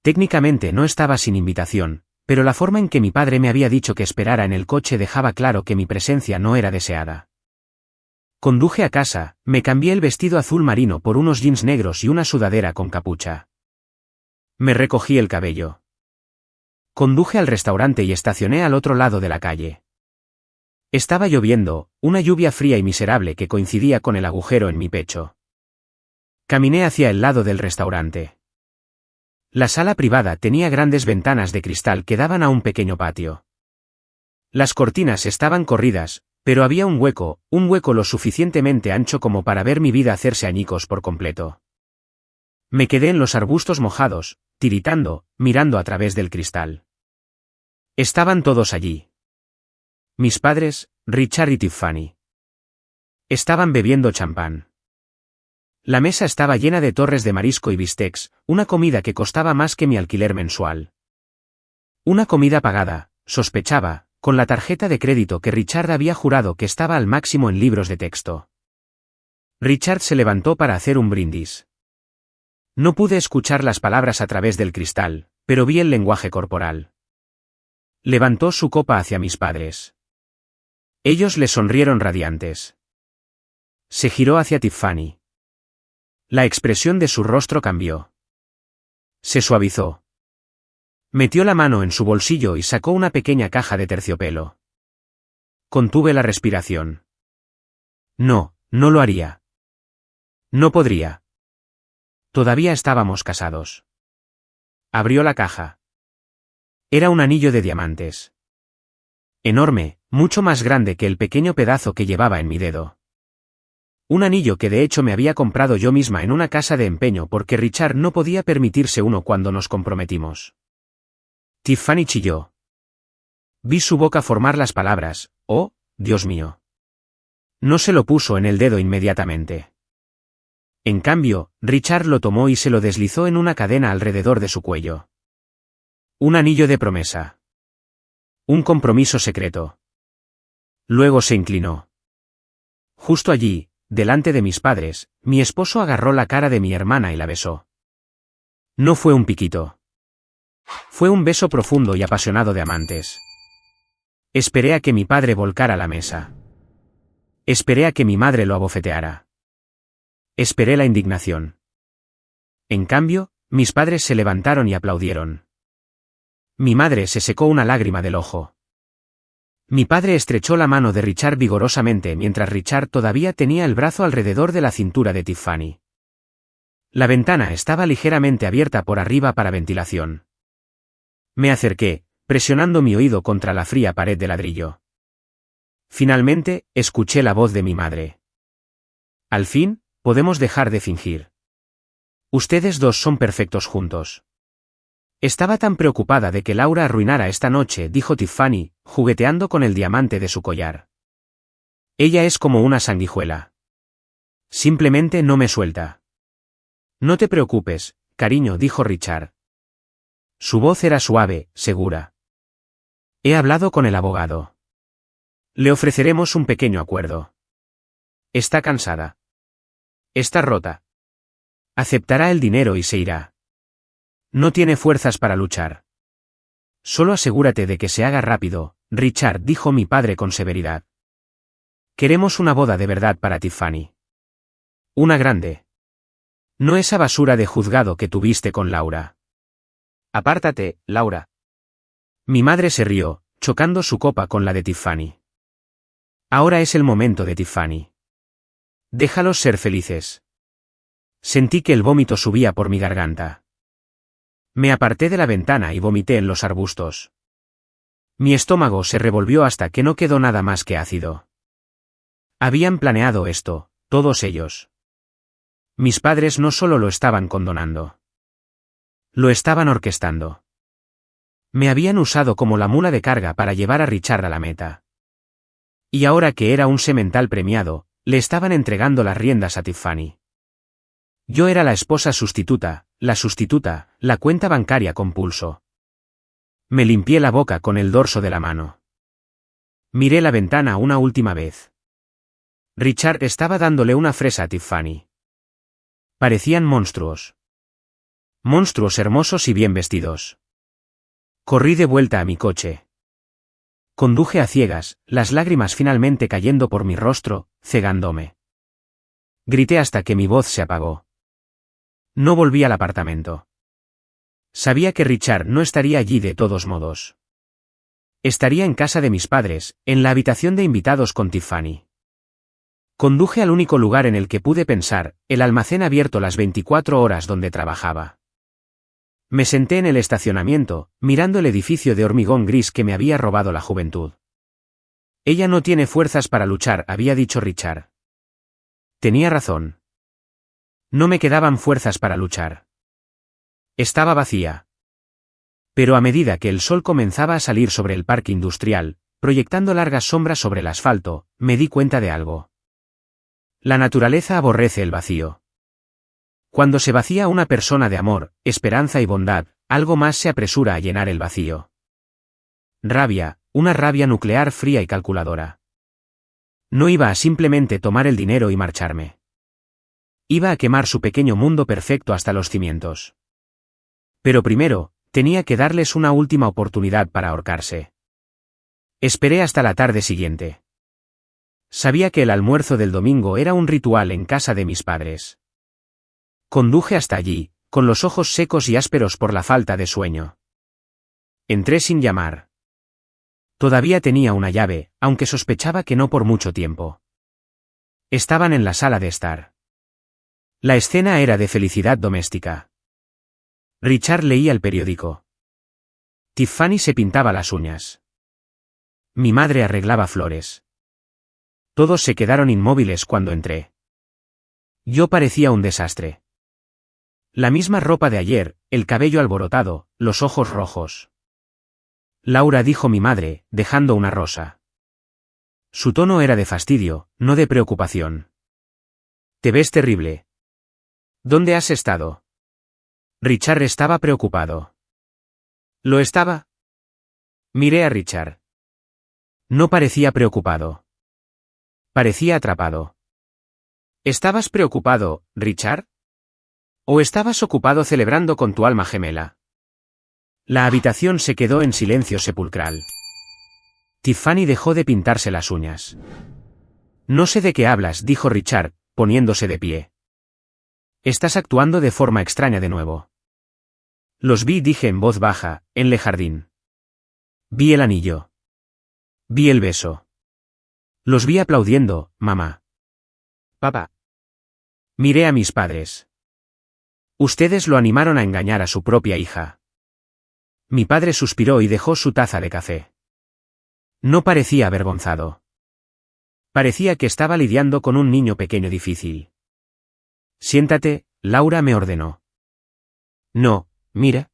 Técnicamente no estaba sin invitación, pero la forma en que mi padre me había dicho que esperara en el coche dejaba claro que mi presencia no era deseada. Conduje a casa, me cambié el vestido azul marino por unos jeans negros y una sudadera con capucha. Me recogí el cabello. Conduje al restaurante y estacioné al otro lado de la calle. Estaba lloviendo, una lluvia fría y miserable que coincidía con el agujero en mi pecho. Caminé hacia el lado del restaurante. La sala privada tenía grandes ventanas de cristal que daban a un pequeño patio. Las cortinas estaban corridas, pero había un hueco lo suficientemente ancho como para ver mi vida hacerse añicos por completo. Me quedé en los arbustos mojados, tiritando, mirando a través del cristal. Estaban todos allí. Mis padres, Richard y Tiffany. Estaban bebiendo champán. La mesa estaba llena de torres de marisco y bistecs, una comida que costaba más que mi alquiler mensual. Una comida pagada, sospechaba, con la tarjeta de crédito que Richard había jurado que estaba al máximo en libros de texto. Richard se levantó para hacer un brindis. No pude escuchar las palabras a través del cristal, pero vi el lenguaje corporal. Levantó su copa hacia mis padres. Ellos le sonrieron radiantes. Se giró hacia Tiffany. La expresión de su rostro cambió. Se suavizó. Metió la mano en su bolsillo y sacó una pequeña caja de terciopelo. Contuve la respiración. No, no lo haría. No podría. Todavía estábamos casados. Abrió la caja. Era un anillo de diamantes. Enorme, mucho más grande que el pequeño pedazo que llevaba en mi dedo. Un anillo que de hecho me había comprado yo misma en una casa de empeño porque Richard no podía permitirse uno cuando nos comprometimos. Tiffany chilló. Vi su boca formar las palabras, «Oh, Dios mío». No se lo puso en el dedo inmediatamente. En cambio, Richard lo tomó y se lo deslizó en una cadena alrededor de su cuello. Un anillo de promesa. Un compromiso secreto. Luego se inclinó. Justo allí, delante de mis padres, mi esposo agarró la cara de mi hermana y la besó. No fue un piquito. Fue un beso profundo y apasionado de amantes. Esperé a que mi padre volcara la mesa. Esperé a que mi madre lo abofeteara. Esperé la indignación. En cambio, mis padres se levantaron y aplaudieron. Mi madre se secó una lágrima del ojo. Mi padre estrechó la mano de Richard vigorosamente mientras Richard todavía tenía el brazo alrededor de la cintura de Tiffany. La ventana estaba ligeramente abierta por arriba para ventilación. Me acerqué, presionando mi oído contra la fría pared de ladrillo. Finalmente, escuché la voz de mi madre. Al fin, podemos dejar de fingir. Ustedes dos son perfectos juntos. Estaba tan preocupada de que Laura arruinara esta noche, dijo Tiffany, jugueteando con el diamante de su collar. Ella es como una sanguijuela. Simplemente no me suelta. No te preocupes, cariño, dijo Richard. Su voz era suave, segura. He hablado con el abogado. Le ofreceremos un pequeño acuerdo. Está cansada. Está rota. Aceptará el dinero y se irá. No tiene fuerzas para luchar. Solo asegúrate de que se haga rápido, Richard, dijo mi padre con severidad. Queremos una boda de verdad para Tiffany. Una grande. No esa basura de juzgado que tuviste con Laura. Apártate, Laura. Mi madre se rió, chocando su copa con la de Tiffany. Ahora es el momento de Tiffany. Déjalos ser felices. Sentí que el vómito subía por mi garganta. Me aparté de la ventana y vomité en los arbustos. Mi estómago se revolvió hasta que no quedó nada más que ácido. Habían planeado esto, todos ellos. Mis padres no solo lo estaban condonando. Lo estaban orquestando. Me habían usado como la mula de carga para llevar a Richard a la meta. Y ahora que era un semental premiado, le estaban entregando las riendas a Tiffany. Yo era la esposa sustituta, la cuenta bancaria con pulso. Me limpié la boca con el dorso de la mano. Miré la ventana una última vez. Richard estaba dándole una fresa a Tiffany. Parecían monstruos. Monstruos hermosos y bien vestidos. Corrí de vuelta a mi coche. Conduje a ciegas, las lágrimas finalmente cayendo por mi rostro, cegándome. Grité hasta que mi voz se apagó. No volví al apartamento. Sabía que Richard no estaría allí de todos modos. Estaría en casa de mis padres, en la habitación de invitados con Tiffany. Conduje al único lugar en el que pude pensar, el almacén abierto las 24 horas donde trabajaba. Me senté en el estacionamiento, mirando el edificio de hormigón gris que me había robado la juventud. Ella no tiene fuerzas para luchar, había dicho Richard. Tenía razón. No me quedaban fuerzas para luchar. Estaba vacía. Pero a medida que el sol comenzaba a salir sobre el parque industrial, proyectando largas sombras sobre el asfalto, me di cuenta de algo. La naturaleza aborrece el vacío. Cuando se vacía una persona de amor, esperanza y bondad, algo más se apresura a llenar el vacío. Rabia, una rabia nuclear fría y calculadora. No iba a simplemente tomar el dinero y marcharme. Iba a quemar su pequeño mundo perfecto hasta los cimientos. Pero primero, tenía que darles una última oportunidad para ahorcarse. Esperé hasta la tarde siguiente. Sabía que el almuerzo del domingo era un ritual en casa de mis padres. Conduje hasta allí, con los ojos secos y ásperos por la falta de sueño. Entré sin llamar. Todavía tenía una llave, aunque sospechaba que no por mucho tiempo. Estaban en la sala de estar. La escena era de felicidad doméstica. Richard leía el periódico. Tiffany se pintaba las uñas. Mi madre arreglaba flores. Todos se quedaron inmóviles cuando entré. Yo parecía un desastre. La misma ropa de ayer, el cabello alborotado, los ojos rojos. Laura, dijo mi madre, dejando una rosa. Su tono era de fastidio, no de preocupación. Te ves terrible. ¿Dónde has estado? Richard estaba preocupado. ¿Lo estaba? Miré a Richard. No parecía preocupado. Parecía atrapado. ¿Estabas preocupado, Richard? ¿O estabas ocupado celebrando con tu alma gemela? La habitación se quedó en silencio sepulcral. Tiffany dejó de pintarse las uñas. No sé de qué hablas, dijo Richard, poniéndose de pie. Estás actuando de forma extraña de nuevo. Los vi, dije en voz baja, en el jardín. Vi el anillo. Vi el beso. Los vi aplaudiendo, mamá. Papá. Miré a mis padres. Ustedes lo animaron a engañar a su propia hija. Mi padre suspiró y dejó su taza de café. No parecía avergonzado. Parecía que estaba lidiando con un niño pequeño difícil. Siéntate, Laura me ordenó. No, mira.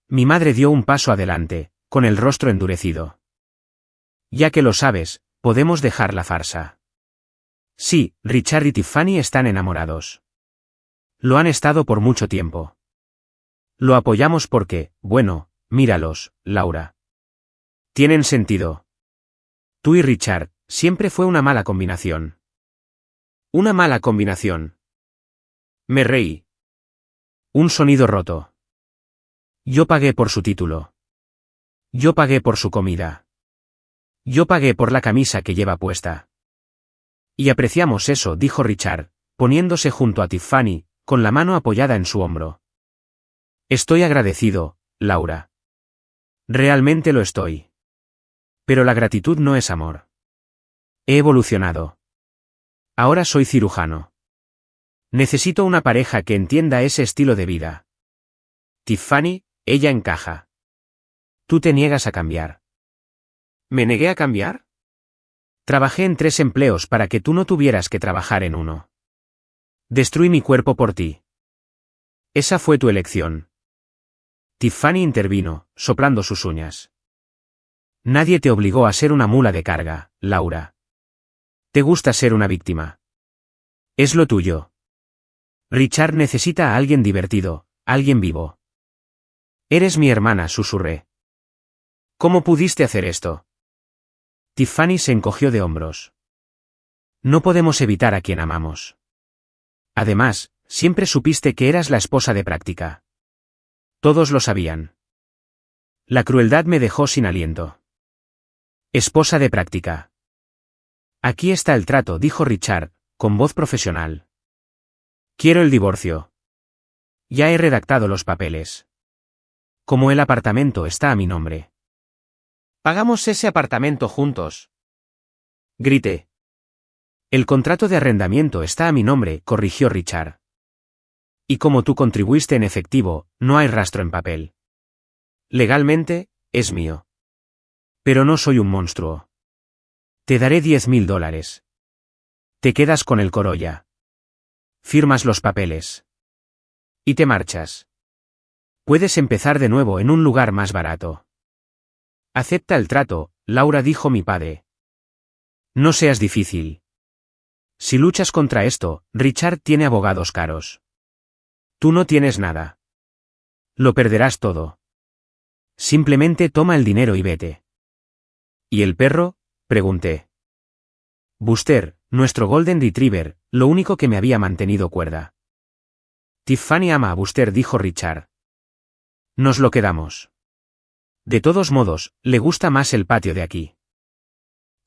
Mi madre dio un paso adelante, con el rostro endurecido. Ya que lo sabes, podemos dejar la farsa. Sí, Richard y Tiffany están enamorados. Lo han estado por mucho tiempo. Lo apoyamos porque, bueno, míralos, Laura. Tienen sentido. Tú y Richard, siempre fue una mala combinación. Una mala combinación. Me reí. Un sonido roto. Yo pagué por su título. Yo pagué por su comida. Yo pagué por la camisa que lleva puesta. Y apreciamos eso, dijo Richard, poniéndose junto a Tiffany, con la mano apoyada en su hombro. Estoy agradecido, Laura. Realmente lo estoy. Pero la gratitud no es amor. He evolucionado. Ahora soy cirujano. Necesito una pareja que entienda ese estilo de vida. Tiffany, ella encaja. Tú te niegas a cambiar. ¿Me negué a cambiar? Trabajé en 3 empleos para que tú no tuvieras que trabajar en uno. Destruí mi cuerpo por ti. Esa fue tu elección. Tiffany intervino, soplando sus uñas. Nadie te obligó a ser una mula de carga, Laura. Te gusta ser una víctima. Es lo tuyo. Richard necesita a alguien divertido, alguien vivo. Eres mi hermana, susurré. ¿Cómo pudiste hacer esto? Tiffany se encogió de hombros. No podemos evitar a quien amamos. Además, siempre supiste que eras la esposa de práctica. Todos lo sabían. La crueldad me dejó sin aliento. Esposa de práctica. Aquí está el trato, dijo Richard, con voz profesional. Quiero el divorcio. Ya he redactado los papeles. Como el apartamento está a mi nombre. Pagamos ese apartamento juntos. Grité. El contrato de arrendamiento está a mi nombre, corrigió Richard. Y como tú contribuiste en efectivo, no hay rastro en papel. Legalmente, es mío. Pero no soy un monstruo. Te daré $10,000. Te quedas con el Corolla. Firmas los papeles. Y te marchas. Puedes empezar de nuevo en un lugar más barato. Acepta el trato, Laura, dijo mi padre. No seas difícil. Si luchas contra esto, Richard tiene abogados caros. Tú no tienes nada. Lo perderás todo. Simplemente toma el dinero y vete. ¿Y el perro? Pregunté. Buster, nuestro Golden Retriever, lo único que me había mantenido cuerda. Tiffany ama a Buster, dijo Richard. Nos lo quedamos. De todos modos, le gusta más el patio de aquí.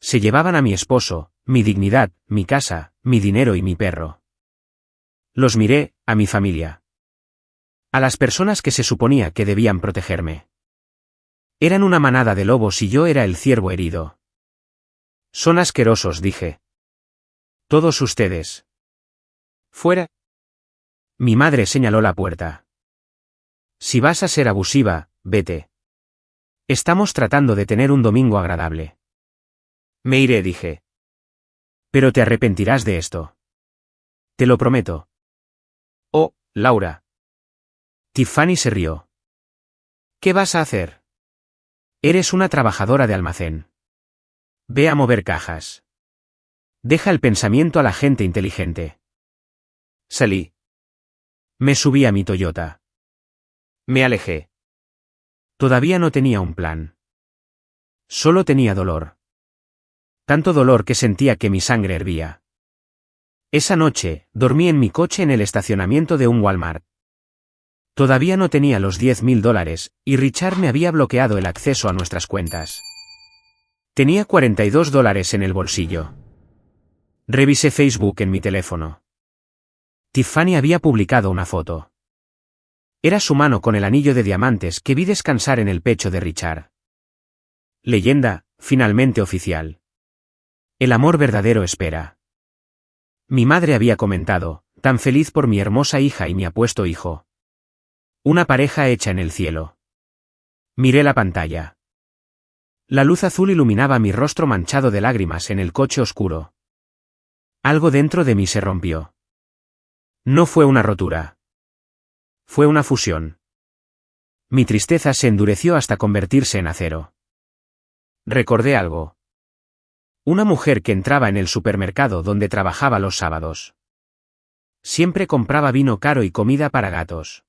Se llevaban a mi esposo, mi dignidad, mi casa, mi dinero y mi perro. Los miré, a mi familia. A las personas que se suponía que debían protegerme. Eran una manada de lobos y yo era el ciervo herido. Son asquerosos, dije. Todos ustedes. Fuera. Mi madre señaló la puerta. Si vas a ser abusiva, vete. Estamos tratando de tener un domingo agradable. Me iré, dije. Pero te arrepentirás de esto. Te lo prometo. Oh, Laura. Tiffany se rió. ¿Qué vas a hacer? Eres una trabajadora de almacén. Ve a mover cajas. Deja el pensamiento a la gente inteligente. Salí. Me subí a mi Toyota. Me alejé. Todavía no tenía un plan. Solo tenía dolor. Tanto dolor que sentía que mi sangre hervía. Esa noche, dormí en mi coche en el estacionamiento de un Walmart. Todavía no tenía los $10.000, y Richard me había bloqueado el acceso a nuestras cuentas. Tenía $42 en el bolsillo. Revisé Facebook en mi teléfono. Tiffany había publicado una foto. Era su mano con el anillo de diamantes que vi descansar en el pecho de Richard. Leyenda, finalmente oficial. El amor verdadero espera. Mi madre había comentado, tan feliz por mi hermosa hija y mi apuesto hijo. Una pareja hecha en el cielo. Miré la pantalla. La luz azul iluminaba mi rostro manchado de lágrimas en el coche oscuro. Algo dentro de mí se rompió. No fue una rotura. Fue una fusión. Mi tristeza se endureció hasta convertirse en acero. Recordé algo. Una mujer que entraba en el supermercado donde trabajaba los sábados. Siempre compraba vino caro y comida para gatos.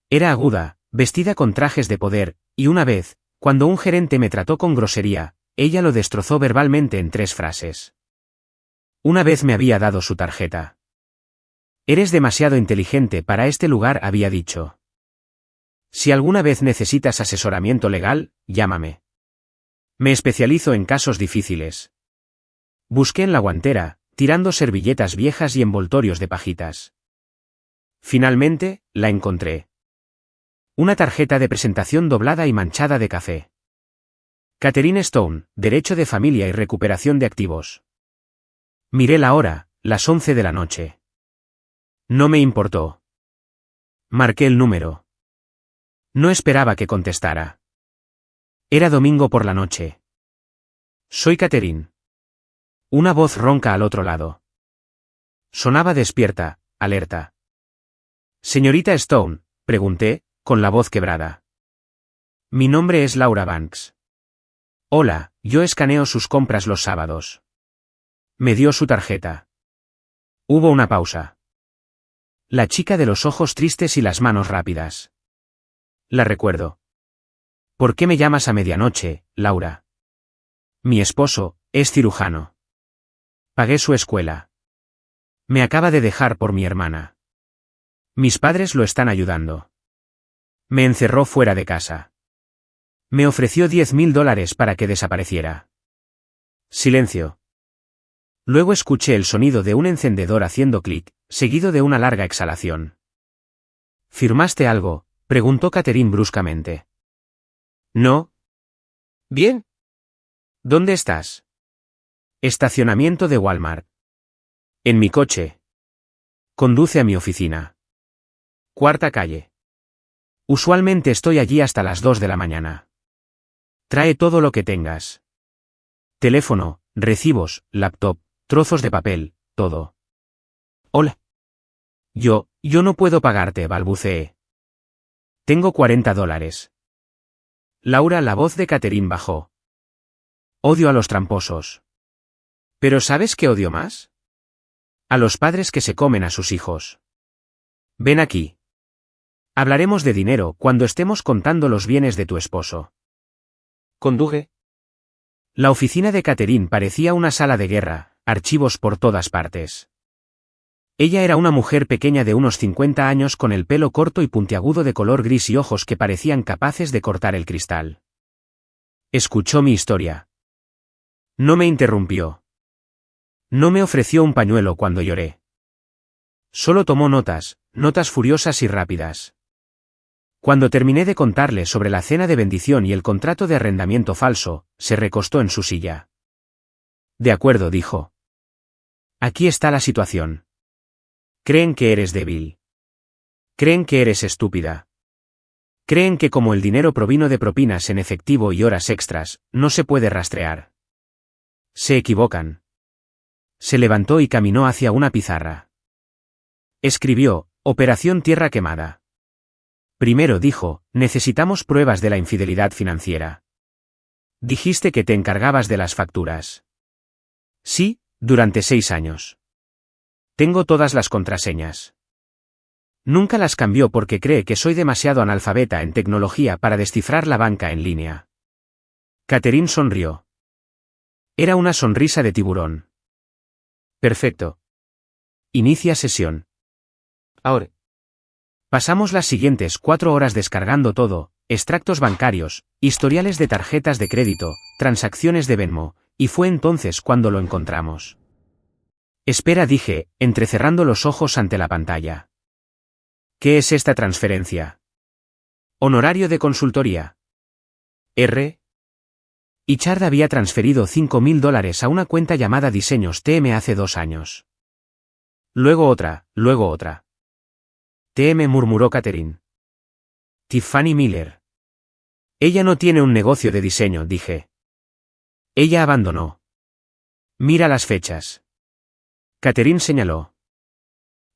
Era aguda, vestida con trajes de poder, y una vez, cuando un gerente me trató con grosería, ella lo destrozó verbalmente en 3 frases. Una vez me había dado su tarjeta. Eres demasiado inteligente para este lugar, había dicho. Si alguna vez necesitas asesoramiento legal, llámame. Me especializo en casos difíciles. Busqué en la guantera, tirando servilletas viejas y envoltorios de pajitas. Finalmente, la encontré. Una tarjeta de presentación doblada y manchada de café. Catherine Stone, Derecho de Familia y Recuperación de Activos. Miré la hora, las 11 de la noche. No me importó. Marqué el número. No esperaba que contestara. Era domingo por la noche. Soy Catherine. Una voz ronca al otro lado. Sonaba despierta, alerta. Señorita Stone, pregunté, con la voz quebrada. Mi nombre es Laura Banks. Hola, yo escaneo sus compras los sábados. Me dio su tarjeta. Hubo una pausa. La chica de los ojos tristes y las manos rápidas. La recuerdo. ¿Por qué me llamas a medianoche, Laura? Mi esposo es cirujano. Pagué su escuela. Me acaba de dejar por mi hermana. Mis padres lo están ayudando. Me encerró fuera de casa. Me ofreció $10.000 para que desapareciera. Silencio. Luego escuché el sonido de un encendedor haciendo clic, seguido de una larga exhalación. ¿Firmaste algo?, preguntó Catherine bruscamente. No. Bien. ¿Dónde estás? Estacionamiento de Walmart. En mi coche. Conduce a mi oficina. 4ª calle. Usualmente estoy allí hasta las 2 de la mañana. Trae todo lo que tengas. Teléfono, recibos, laptop, trozos de papel, todo. Hola. Yo no puedo pagarte, balbuceé. Tengo $40. Laura, la voz de Catherine bajó. Odio a los tramposos. ¿Pero sabes qué odio más? A los padres que se comen a sus hijos. Ven aquí. Hablaremos de dinero cuando estemos contando los bienes de tu esposo. Conduje. La oficina de Catherine parecía una sala de guerra, archivos por todas partes. Ella era una mujer pequeña de unos 50 años con el pelo corto y puntiagudo de color gris y ojos que parecían capaces de cortar el cristal. Escuchó mi historia. No me interrumpió. No me ofreció un pañuelo cuando lloré. Solo tomó notas furiosas y rápidas. Cuando terminé de contarle sobre la cena de bendición y el contrato de arrendamiento falso, se recostó en su silla. De acuerdo, dijo. Aquí está la situación. Creen que eres débil. Creen que eres estúpida. Creen que como el dinero provino de propinas en efectivo y horas extras, no se puede rastrear. Se equivocan. Se levantó y caminó hacia una pizarra. Escribió, Operación Tierra Quemada. Primero dijo, necesitamos pruebas de la infidelidad financiera. Dijiste que te encargabas de las facturas. Sí, durante 6 años. Tengo todas las contraseñas. Nunca las cambió porque cree que soy demasiado analfabeta en tecnología para descifrar la banca en línea. Catherine sonrió. Era una sonrisa de tiburón. Perfecto. Inicia sesión. Ahora. Pasamos las siguientes 4 horas descargando todo, extractos bancarios, historiales de tarjetas de crédito, transacciones de Venmo, y fue entonces cuando lo encontramos. Espera, dije, entrecerrando los ojos ante la pantalla. ¿Qué es esta transferencia? Honorario de consultoría. R. Ichard había transferido $5.000 a una cuenta llamada Diseños TM hace 2 años. Luego otra. TM, murmuró Catherine. Tiffany Miller. Ella no tiene un negocio de diseño, dije. Ella abandonó. Mira las fechas. Catherine señaló.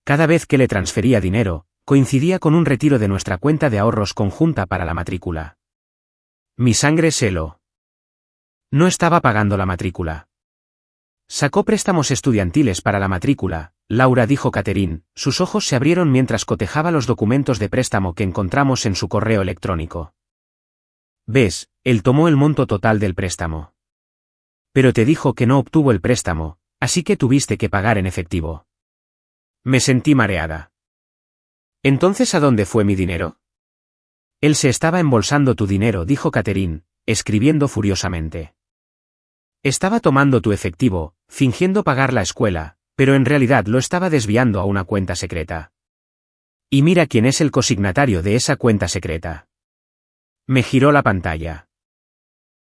Cada vez que le transfería dinero, coincidía con un retiro de nuestra cuenta de ahorros conjunta para la matrícula. Mi sangre se heló. No estaba pagando la matrícula. Sacó préstamos estudiantiles para la matrícula, Laura, dijo Catherine. Sus ojos se abrieron mientras cotejaba los documentos de préstamo que encontramos en su correo electrónico. Ves, él tomó el monto total del préstamo. Pero te dijo que no obtuvo el préstamo, así que tuviste que pagar en efectivo. Me sentí mareada. ¿Entonces a dónde fue mi dinero? Él se estaba embolsando tu dinero, dijo Catherine, escribiendo furiosamente. Estaba tomando tu efectivo, fingiendo pagar la escuela, pero en realidad lo estaba desviando a una cuenta secreta. Y mira quién es el consignatario de esa cuenta secreta. Me giró la pantalla.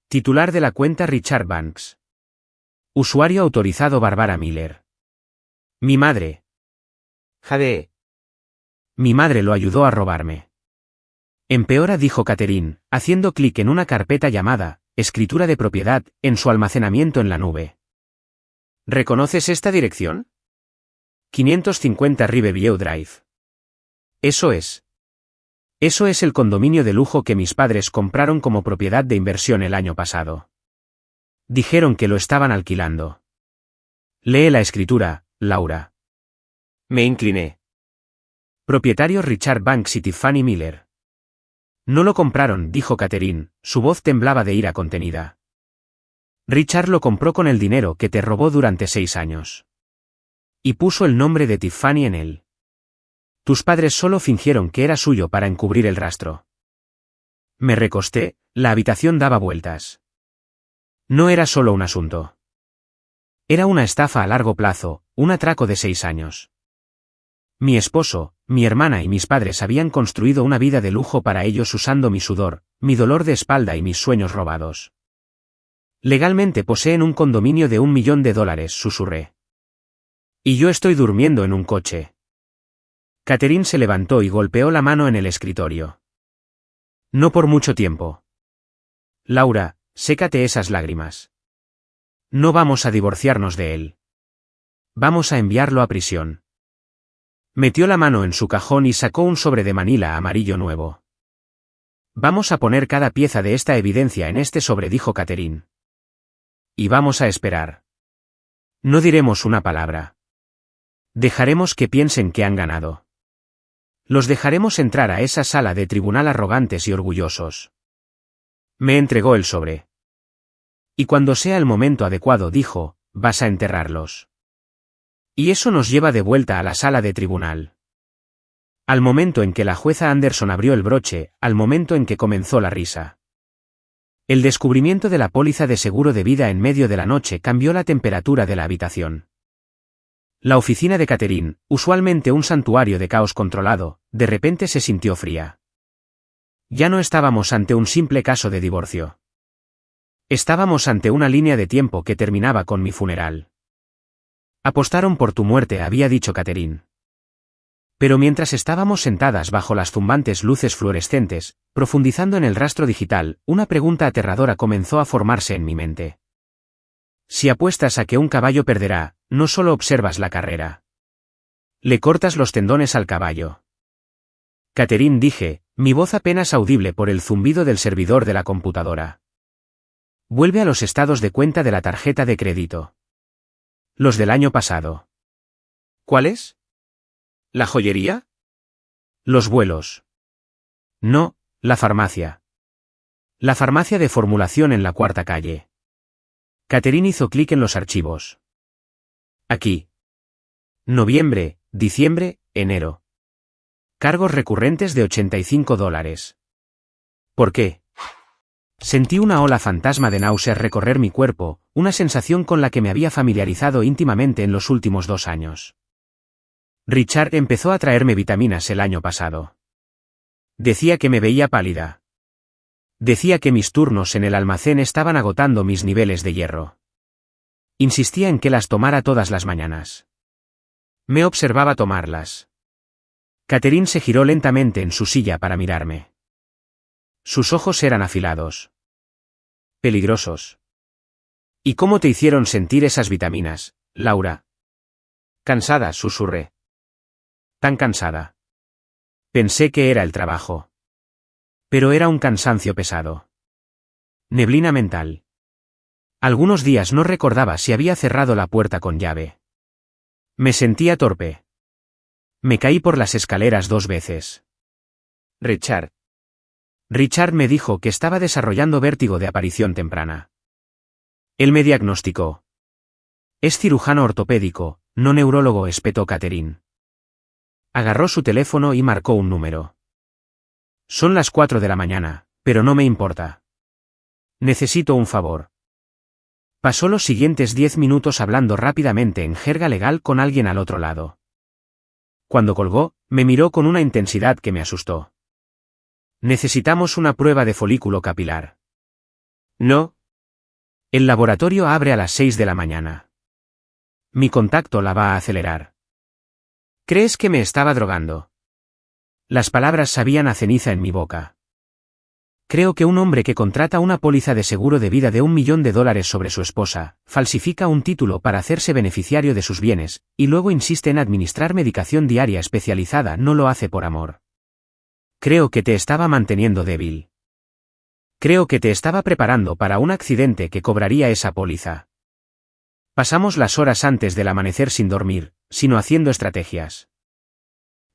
Titular de la cuenta Richard Banks. Usuario autorizado Barbara Miller. Mi madre. Jade. Mi madre lo ayudó a robarme. Empeora, dijo Catherine, haciendo clic en una carpeta llamada Escritura de propiedad, en su almacenamiento en la nube. ¿Reconoces esta dirección? 550 Riverview Drive. Eso es. Eso es el condominio de lujo que mis padres compraron como propiedad de inversión el año pasado. Dijeron que lo estaban alquilando. Lee la escritura, Laura. Me incliné. Propietarios Richard Banks y Tiffany Miller. No lo compraron, dijo Catherine, su voz temblaba de ira contenida. Richard lo compró con el dinero que te robó durante 6 años. Y puso el nombre de Tiffany en él. Tus padres solo fingieron que era suyo para encubrir el rastro. Me recosté, la habitación daba vueltas. No era solo un asunto. Era una estafa a largo plazo, un atraco de 6 años. Mi esposo, mi hermana y mis padres habían construido una vida de lujo para ellos usando mi sudor, mi dolor de espalda y mis sueños robados. Legalmente poseen un condominio de $1 millón, susurré. Y yo estoy durmiendo en un coche. Catherine se levantó y golpeó la mano en el escritorio. No por mucho tiempo. Laura, sécate esas lágrimas. No vamos a divorciarnos de él. Vamos a enviarlo a prisión. Metió la mano en su cajón y sacó un sobre de manila amarillo nuevo. Vamos a poner cada pieza de esta evidencia en este sobre, dijo Catherine. Y vamos a esperar. No diremos una palabra. Dejaremos que piensen que han ganado. Los dejaremos entrar a esa sala de tribunal arrogantes y orgullosos. Me entregó el sobre. Y cuando sea el momento adecuado, dijo, vas a enterrarlos. Y eso nos lleva de vuelta a la sala de tribunal. Al momento en que la jueza Anderson abrió el broche, al momento en que comenzó la risa. El descubrimiento de la póliza de seguro de vida en medio de la noche cambió la temperatura de la habitación. La oficina de Catherine, usualmente un santuario de caos controlado, de repente se sintió fría. Ya no estábamos ante un simple caso de divorcio. Estábamos ante una línea de tiempo que terminaba con mi funeral. Apostaron por tu muerte, había dicho Catherine. Pero mientras estábamos sentadas bajo las zumbantes luces fluorescentes, profundizando en el rastro digital, una pregunta aterradora comenzó a formarse en mi mente. Si apuestas a que un caballo perderá, no solo observas la carrera. Le cortas los tendones al caballo. Catherine, dije, mi voz apenas audible por el zumbido del servidor de la computadora. Vuelve a los estados de cuenta de la tarjeta de crédito. Los del año pasado. ¿Cuáles? ¿La joyería? Los vuelos. No, la farmacia. La farmacia de formulación en la 4ª calle. Catherine hizo clic en los archivos. Aquí. Noviembre, diciembre, enero. Cargos recurrentes de $85. ¿Por qué? Sentí una ola fantasma de náuseas recorrer mi cuerpo, una sensación con la que me había familiarizado íntimamente en los últimos 2 años. Richard empezó a traerme vitaminas el año pasado. Decía que me veía pálida. Decía que mis turnos en el almacén estaban agotando mis niveles de hierro. Insistía en que las tomara todas las mañanas. Me observaba tomarlas. Catherine se giró lentamente en su silla para mirarme. Sus ojos eran afilados. Peligrosos. ¿Y cómo te hicieron sentir esas vitaminas, Laura? Cansada, susurré. Tan cansada. Pensé que era el trabajo. Pero era un cansancio pesado. Neblina mental. Algunos días no recordaba si había cerrado la puerta con llave. Me sentía torpe. Me caí por las escaleras 2 veces. Richard me dijo que estaba desarrollando vértigo de aparición temprana. Él me diagnosticó. Es cirujano ortopédico, no neurólogo, espetó Catherine. Agarró su teléfono y marcó un número. Son las 4 de la mañana, pero no me importa. Necesito un favor. Pasó los siguientes 10 minutos hablando rápidamente en jerga legal con alguien al otro lado. Cuando colgó, me miró con una intensidad que me asustó. Necesitamos una prueba de folículo capilar. No. El laboratorio abre a las 6 de la mañana. Mi contacto la va a acelerar. ¿Crees que me estaba drogando? Las palabras sabían a ceniza en mi boca. Creo que un hombre que contrata una póliza de seguro de vida de $1 millón sobre su esposa, falsifica un título para hacerse beneficiario de sus bienes, y luego insiste en administrar medicación diaria especializada no lo hace por amor. Creo que te estaba manteniendo débil. Creo que te estaba preparando para un accidente que cobraría esa póliza. Pasamos las horas antes del amanecer sin dormir, sino haciendo estrategias.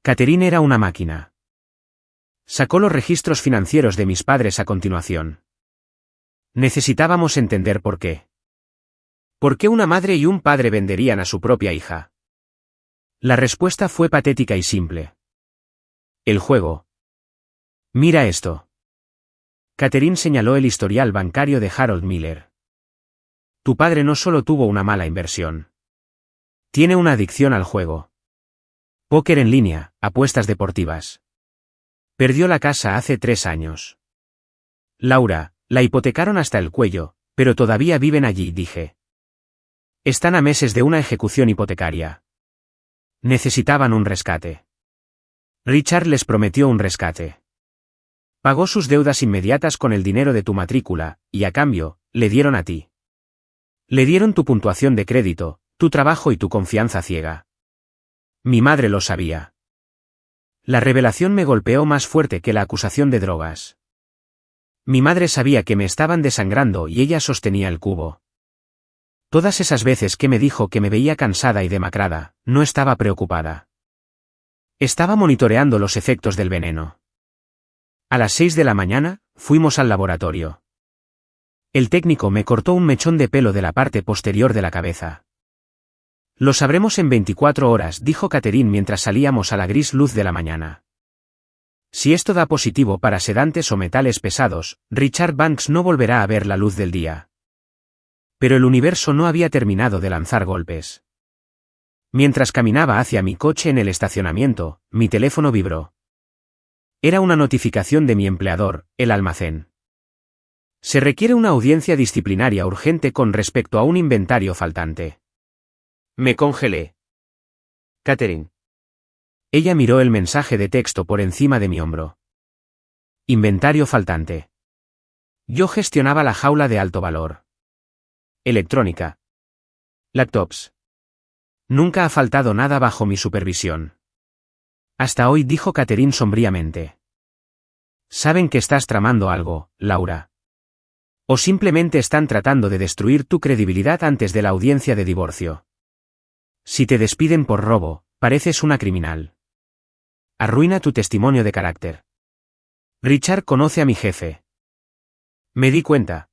Catherine era una máquina. Sacó los registros financieros de mis padres a continuación. Necesitábamos entender por qué. ¿Por qué una madre y un padre venderían a su propia hija? La respuesta fue patética y simple. El juego. Mira esto. Catherine señaló el historial bancario de Harold Miller. Tu padre no solo tuvo una mala inversión. Tiene una adicción al juego. Póker en línea, apuestas deportivas. Perdió la casa hace 3 años. Laura, la hipotecaron hasta el cuello, pero todavía viven allí, dije. Están a meses de una ejecución hipotecaria. Necesitaban un rescate. Richard les prometió un rescate. Pagó sus deudas inmediatas con el dinero de tu matrícula, y a cambio, le dieron a ti. Le dieron tu puntuación de crédito, tu trabajo y tu confianza ciega. Mi madre lo sabía. La revelación me golpeó más fuerte que la acusación de drogas. Mi madre sabía que me estaban desangrando y ella sostenía el cubo. Todas esas veces que me dijo que me veía cansada y demacrada, no estaba preocupada. Estaba monitoreando los efectos del veneno. A las 6 de la mañana, fuimos al laboratorio. El técnico me cortó un mechón de pelo de la parte posterior de la cabeza. Lo sabremos en 24 horas, dijo Catherine mientras salíamos a la gris luz de la mañana. Si esto da positivo para sedantes o metales pesados, Richard Banks no volverá a ver la luz del día. Pero el universo no había terminado de lanzar golpes. Mientras caminaba hacia mi coche en el estacionamiento, mi teléfono vibró. Era una notificación de mi empleador, el almacén. Se requiere una audiencia disciplinaria urgente con respecto a un inventario faltante. Me congelé. Catherine. Ella miró el mensaje de texto por encima de mi hombro. Inventario faltante. Yo gestionaba la jaula de alto valor. Electrónica. Laptops. Nunca ha faltado nada bajo mi supervisión. Hasta hoy, dijo Catherine sombríamente. Saben que estás tramando algo, Laura. O simplemente están tratando de destruir tu credibilidad antes de la audiencia de divorcio. Si te despiden por robo, pareces una criminal. Arruina tu testimonio de carácter. Richard conoce a mi jefe. Me di cuenta.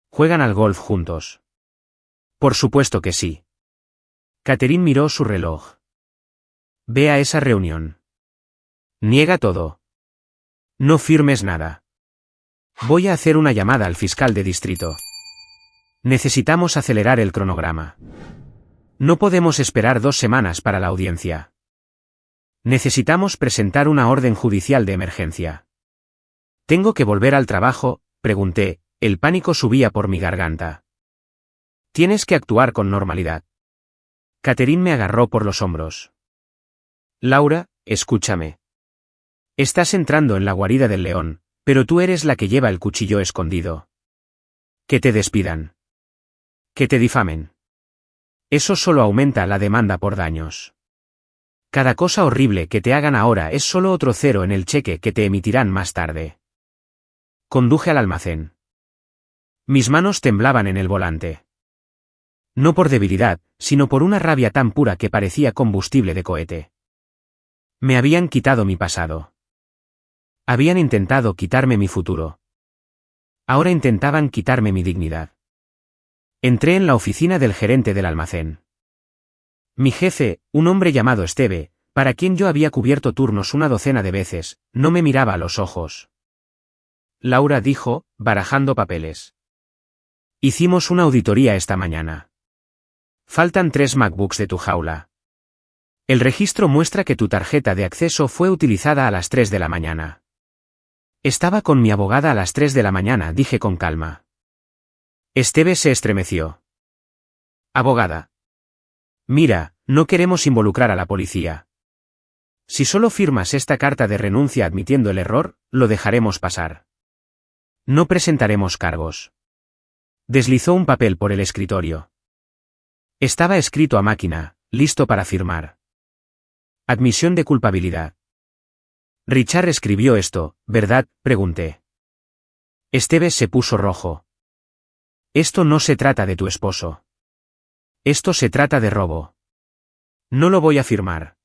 ¿Juegan al golf juntos? Por supuesto que sí. Catherine miró su reloj. Ve a esa reunión. Niega todo. No firmes nada. Voy a hacer una llamada al fiscal de distrito. Necesitamos acelerar el cronograma. No podemos esperar 2 semanas para la audiencia. Necesitamos presentar una orden judicial de emergencia. ¿Tengo que volver al trabajo?, pregunté, el pánico subía por mi garganta. Tienes que actuar con normalidad. Catherine me agarró por los hombros. Laura, escúchame. Estás entrando en la guarida del león, pero tú eres la que lleva el cuchillo escondido. Que te despidan. Que te difamen. Eso solo aumenta la demanda por daños. Cada cosa horrible que te hagan ahora es solo otro cero en el cheque que te emitirán más tarde. Conduje al almacén. Mis manos temblaban en el volante. No por debilidad, sino por una rabia tan pura que parecía combustible de cohete. Me habían quitado mi pasado. Habían intentado quitarme mi futuro. Ahora intentaban quitarme mi dignidad. Entré en la oficina del gerente del almacén. Mi jefe, un hombre llamado Esteve, para quien yo había cubierto turnos una docena de veces, no me miraba a los ojos. Laura dijo, barajando papeles. Hicimos una auditoría esta mañana. Faltan 3 MacBooks de tu jaula. El registro muestra que tu tarjeta de acceso fue utilizada a las 3 de la mañana. Estaba con mi abogada a las 3 de la mañana, dije con calma. Esteve se estremeció. Abogada. Mira, no queremos involucrar a la policía. Si solo firmas esta carta de renuncia admitiendo el error, lo dejaremos pasar. No presentaremos cargos. Deslizó un papel por el escritorio. Estaba escrito a máquina, listo para firmar. Admisión de culpabilidad. Richard escribió esto, ¿verdad?, pregunté. Esteve se puso rojo. Esto no se trata de tu esposo. Esto se trata de robo. No lo voy a firmar.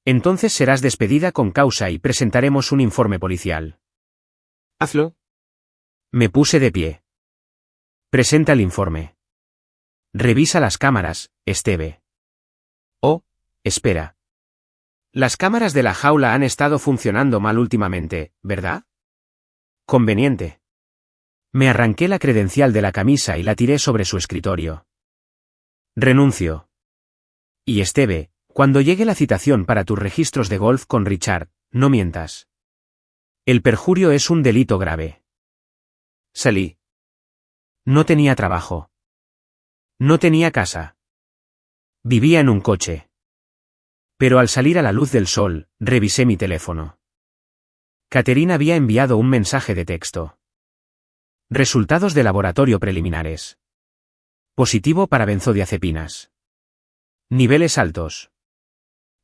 Entonces serás despedida con causa y presentaremos un informe policial. Hazlo. Me puse de pie. Presenta el informe. Revisa las cámaras, Esteve. Oh, espera. Las cámaras de la jaula han estado funcionando mal últimamente, ¿verdad? Conveniente. Me arranqué la credencial de la camisa y la tiré sobre su escritorio. Renuncio. Y Esteve, cuando llegue la citación para tus registros de golf con Richard, no mientas. El perjurio es un delito grave. Salí. No tenía trabajo. No tenía casa. Vivía en un coche. Pero al salir a la luz del sol, revisé mi teléfono. Catherine había enviado un mensaje de texto. Resultados de laboratorio preliminares. Positivo para benzodiazepinas. Niveles altos.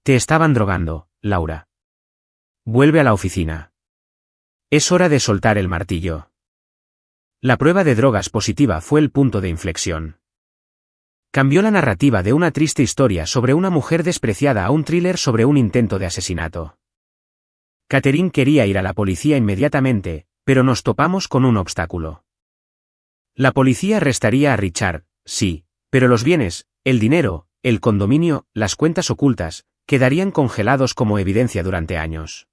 Te estaban drogando, Laura. Vuelve a la oficina. Es hora de soltar el martillo. La prueba de drogas positiva fue el punto de inflexión. Cambió la narrativa de una triste historia sobre una mujer despreciada a un thriller sobre un intento de asesinato. Catherine quería ir a la policía inmediatamente, pero nos topamos con un obstáculo. La policía arrestaría a Richard, sí, pero los bienes, el dinero, el condominio, las cuentas ocultas, quedarían congelados como evidencia durante años.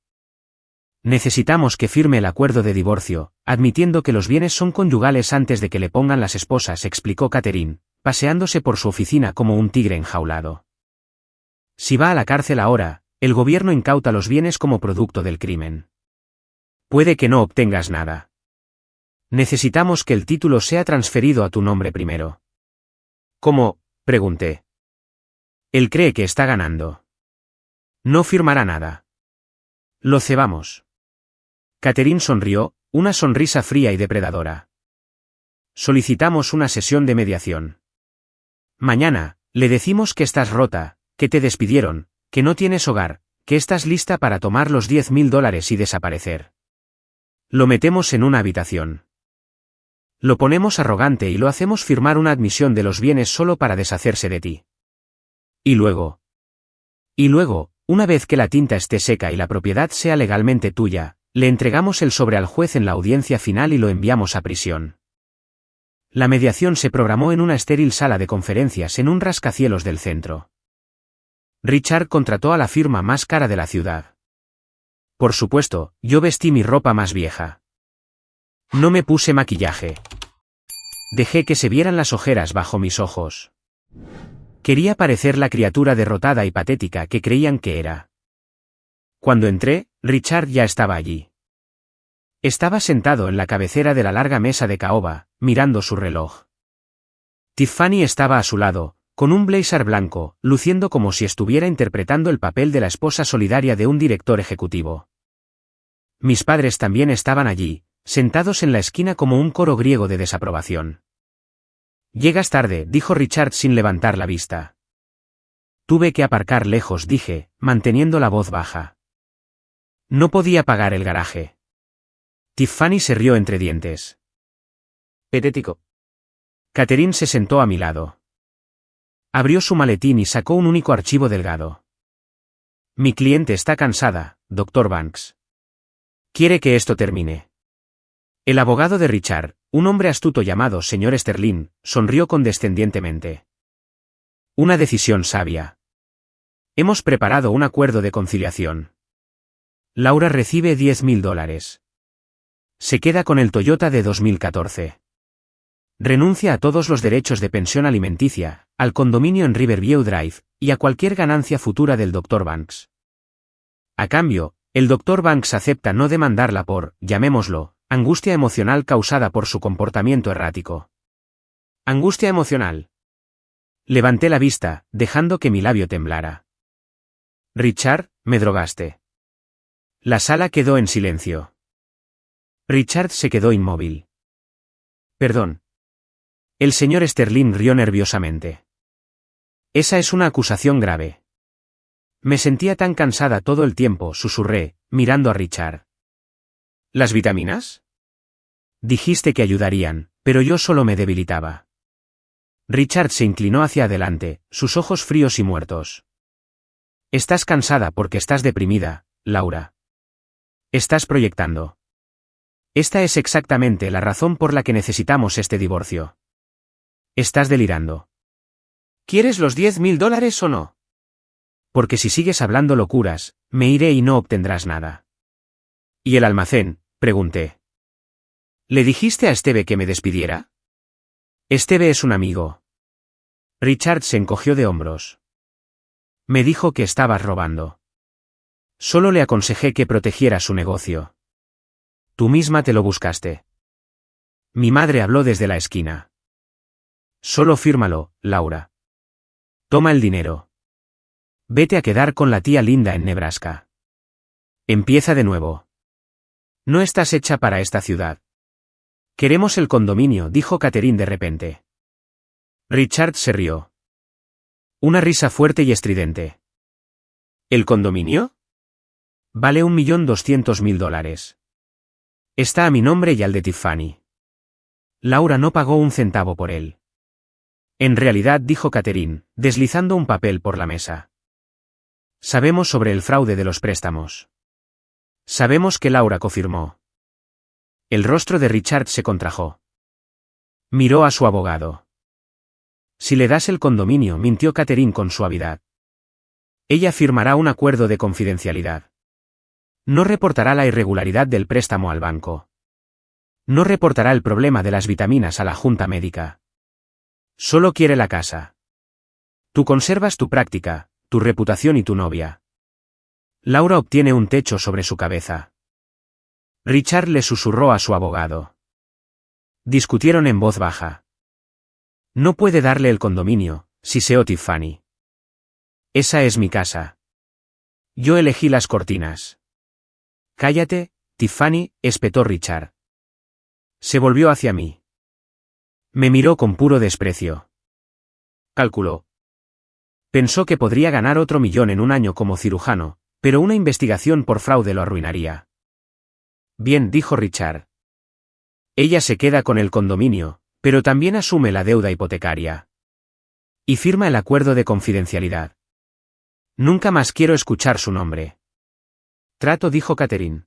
Necesitamos que firme el acuerdo de divorcio, admitiendo que los bienes son conyugales antes de que le pongan las esposas, explicó Catherine, paseándose por su oficina como un tigre enjaulado. Si va a la cárcel ahora, el gobierno incauta los bienes como producto del crimen. Puede que no obtengas nada. Necesitamos que el título sea transferido a tu nombre primero. ¿Cómo?, pregunté. Él cree que está ganando. No firmará nada. Lo cebamos. Catherine sonrió, una sonrisa fría y depredadora. Solicitamos una sesión de mediación. Mañana, le decimos que estás rota, que te despidieron, que no tienes hogar, que estás lista para tomar los $10.000 y desaparecer. Lo metemos en una habitación. Lo ponemos arrogante y lo hacemos firmar una admisión de los bienes solo para deshacerse de ti. Y luego, una vez que la tinta esté seca y la propiedad sea legalmente tuya, le entregamos el sobre al juez en la audiencia final y lo enviamos a prisión. La mediación se programó en una estéril sala de conferencias en un rascacielos del centro. Richard contrató a la firma más cara de la ciudad. Por supuesto, yo vestí mi ropa más vieja. No me puse maquillaje. Dejé que se vieran las ojeras bajo mis ojos. Quería parecer la criatura derrotada y patética que creían que era. Cuando entré, Richard ya estaba allí. Estaba sentado en la cabecera de la larga mesa de caoba, mirando su reloj. Tiffany estaba a su lado, con un blazer blanco, luciendo como si estuviera interpretando el papel de la esposa solidaria de un director ejecutivo. Mis padres también estaban allí, sentados en la esquina como un coro griego de desaprobación. Llegas tarde, dijo Richard sin levantar la vista. Tuve que aparcar lejos, dije, manteniendo la voz baja. No podía pagar el garaje. Tiffany se rió entre dientes. Patético. Catherine se sentó a mi lado. Abrió su maletín y sacó un único archivo delgado. Mi cliente está cansada, Dr. Banks. Quiere que esto termine. El abogado de Richard, un hombre astuto llamado señor Sterling, sonrió condescendientemente. Una decisión sabia. Hemos preparado un acuerdo de conciliación. Laura recibe $10.000. Se queda con el Toyota de 2014. Renuncia a todos los derechos de pensión alimenticia, al condominio en Riverview Drive, y a cualquier ganancia futura del Dr. Banks. A cambio, el Dr. Banks acepta no demandarla por, llamémoslo, angustia emocional causada por su comportamiento errático. Angustia emocional. Levanté la vista, dejando que mi labio temblara. Richard, me drogaste. La sala quedó en silencio. Richard se quedó inmóvil. Perdón. El señor Sterling rió nerviosamente. Esa es una acusación grave. Me sentía tan cansada todo el tiempo, susurré, mirando a Richard. ¿Las vitaminas? Dijiste que ayudarían, pero yo solo me debilitaba. Richard se inclinó hacia adelante, sus ojos fríos y muertos. Estás cansada porque estás deprimida, Laura. Estás proyectando. Esta es exactamente la razón por la que necesitamos este divorcio. Estás delirando. ¿Quieres los $10.000 o no? Porque si sigues hablando locuras, me iré y no obtendrás nada. ¿Y el almacén?, pregunté. ¿Le dijiste a Esteve que me despidiera? Esteve es un amigo. Richard se encogió de hombros. Me dijo que estabas robando. Solo le aconsejé que protegiera su negocio. Tú misma te lo buscaste. Mi madre habló desde la esquina. Solo fírmalo, Laura. Toma el dinero. Vete a quedar con la tía Linda en Nebraska. Empieza de nuevo. No estás hecha para esta ciudad. Queremos el condominio, dijo Catherine de repente. Richard se rió. Una risa fuerte y estridente. ¿El condominio? Vale $1.200.000. Está a mi nombre y al de Tiffany. Laura no pagó un centavo por él. En realidad, dijo Catherine, deslizando un papel por la mesa. Sabemos sobre el fraude de los préstamos. Sabemos que Laura cofirmó. El rostro de Richard se contrajo. Miró a su abogado. Si le das el condominio, mintió Catherine con suavidad. Ella firmará un acuerdo de confidencialidad. No reportará la irregularidad del préstamo al banco. No reportará el problema de las vitaminas a la junta médica. Solo quiere la casa. Tú conservas tu práctica, tu reputación y tu novia. Laura obtiene un techo sobre su cabeza. Richard le susurró a su abogado. Discutieron en voz baja. No puede darle el condominio, siseó Tiffany. Esa es mi casa. Yo elegí las cortinas. Cállate, Tiffany, espetó Richard. Se volvió hacia mí. Me miró con puro desprecio. Calculó. Pensó que podría ganar otro $1.000.000 en un año como cirujano, pero una investigación por fraude lo arruinaría. Bien, dijo Richard. Ella se queda con el condominio, pero también asume la deuda hipotecaria. Y firma el acuerdo de confidencialidad. Nunca más quiero escuchar su nombre. Trato, dijo Catherine.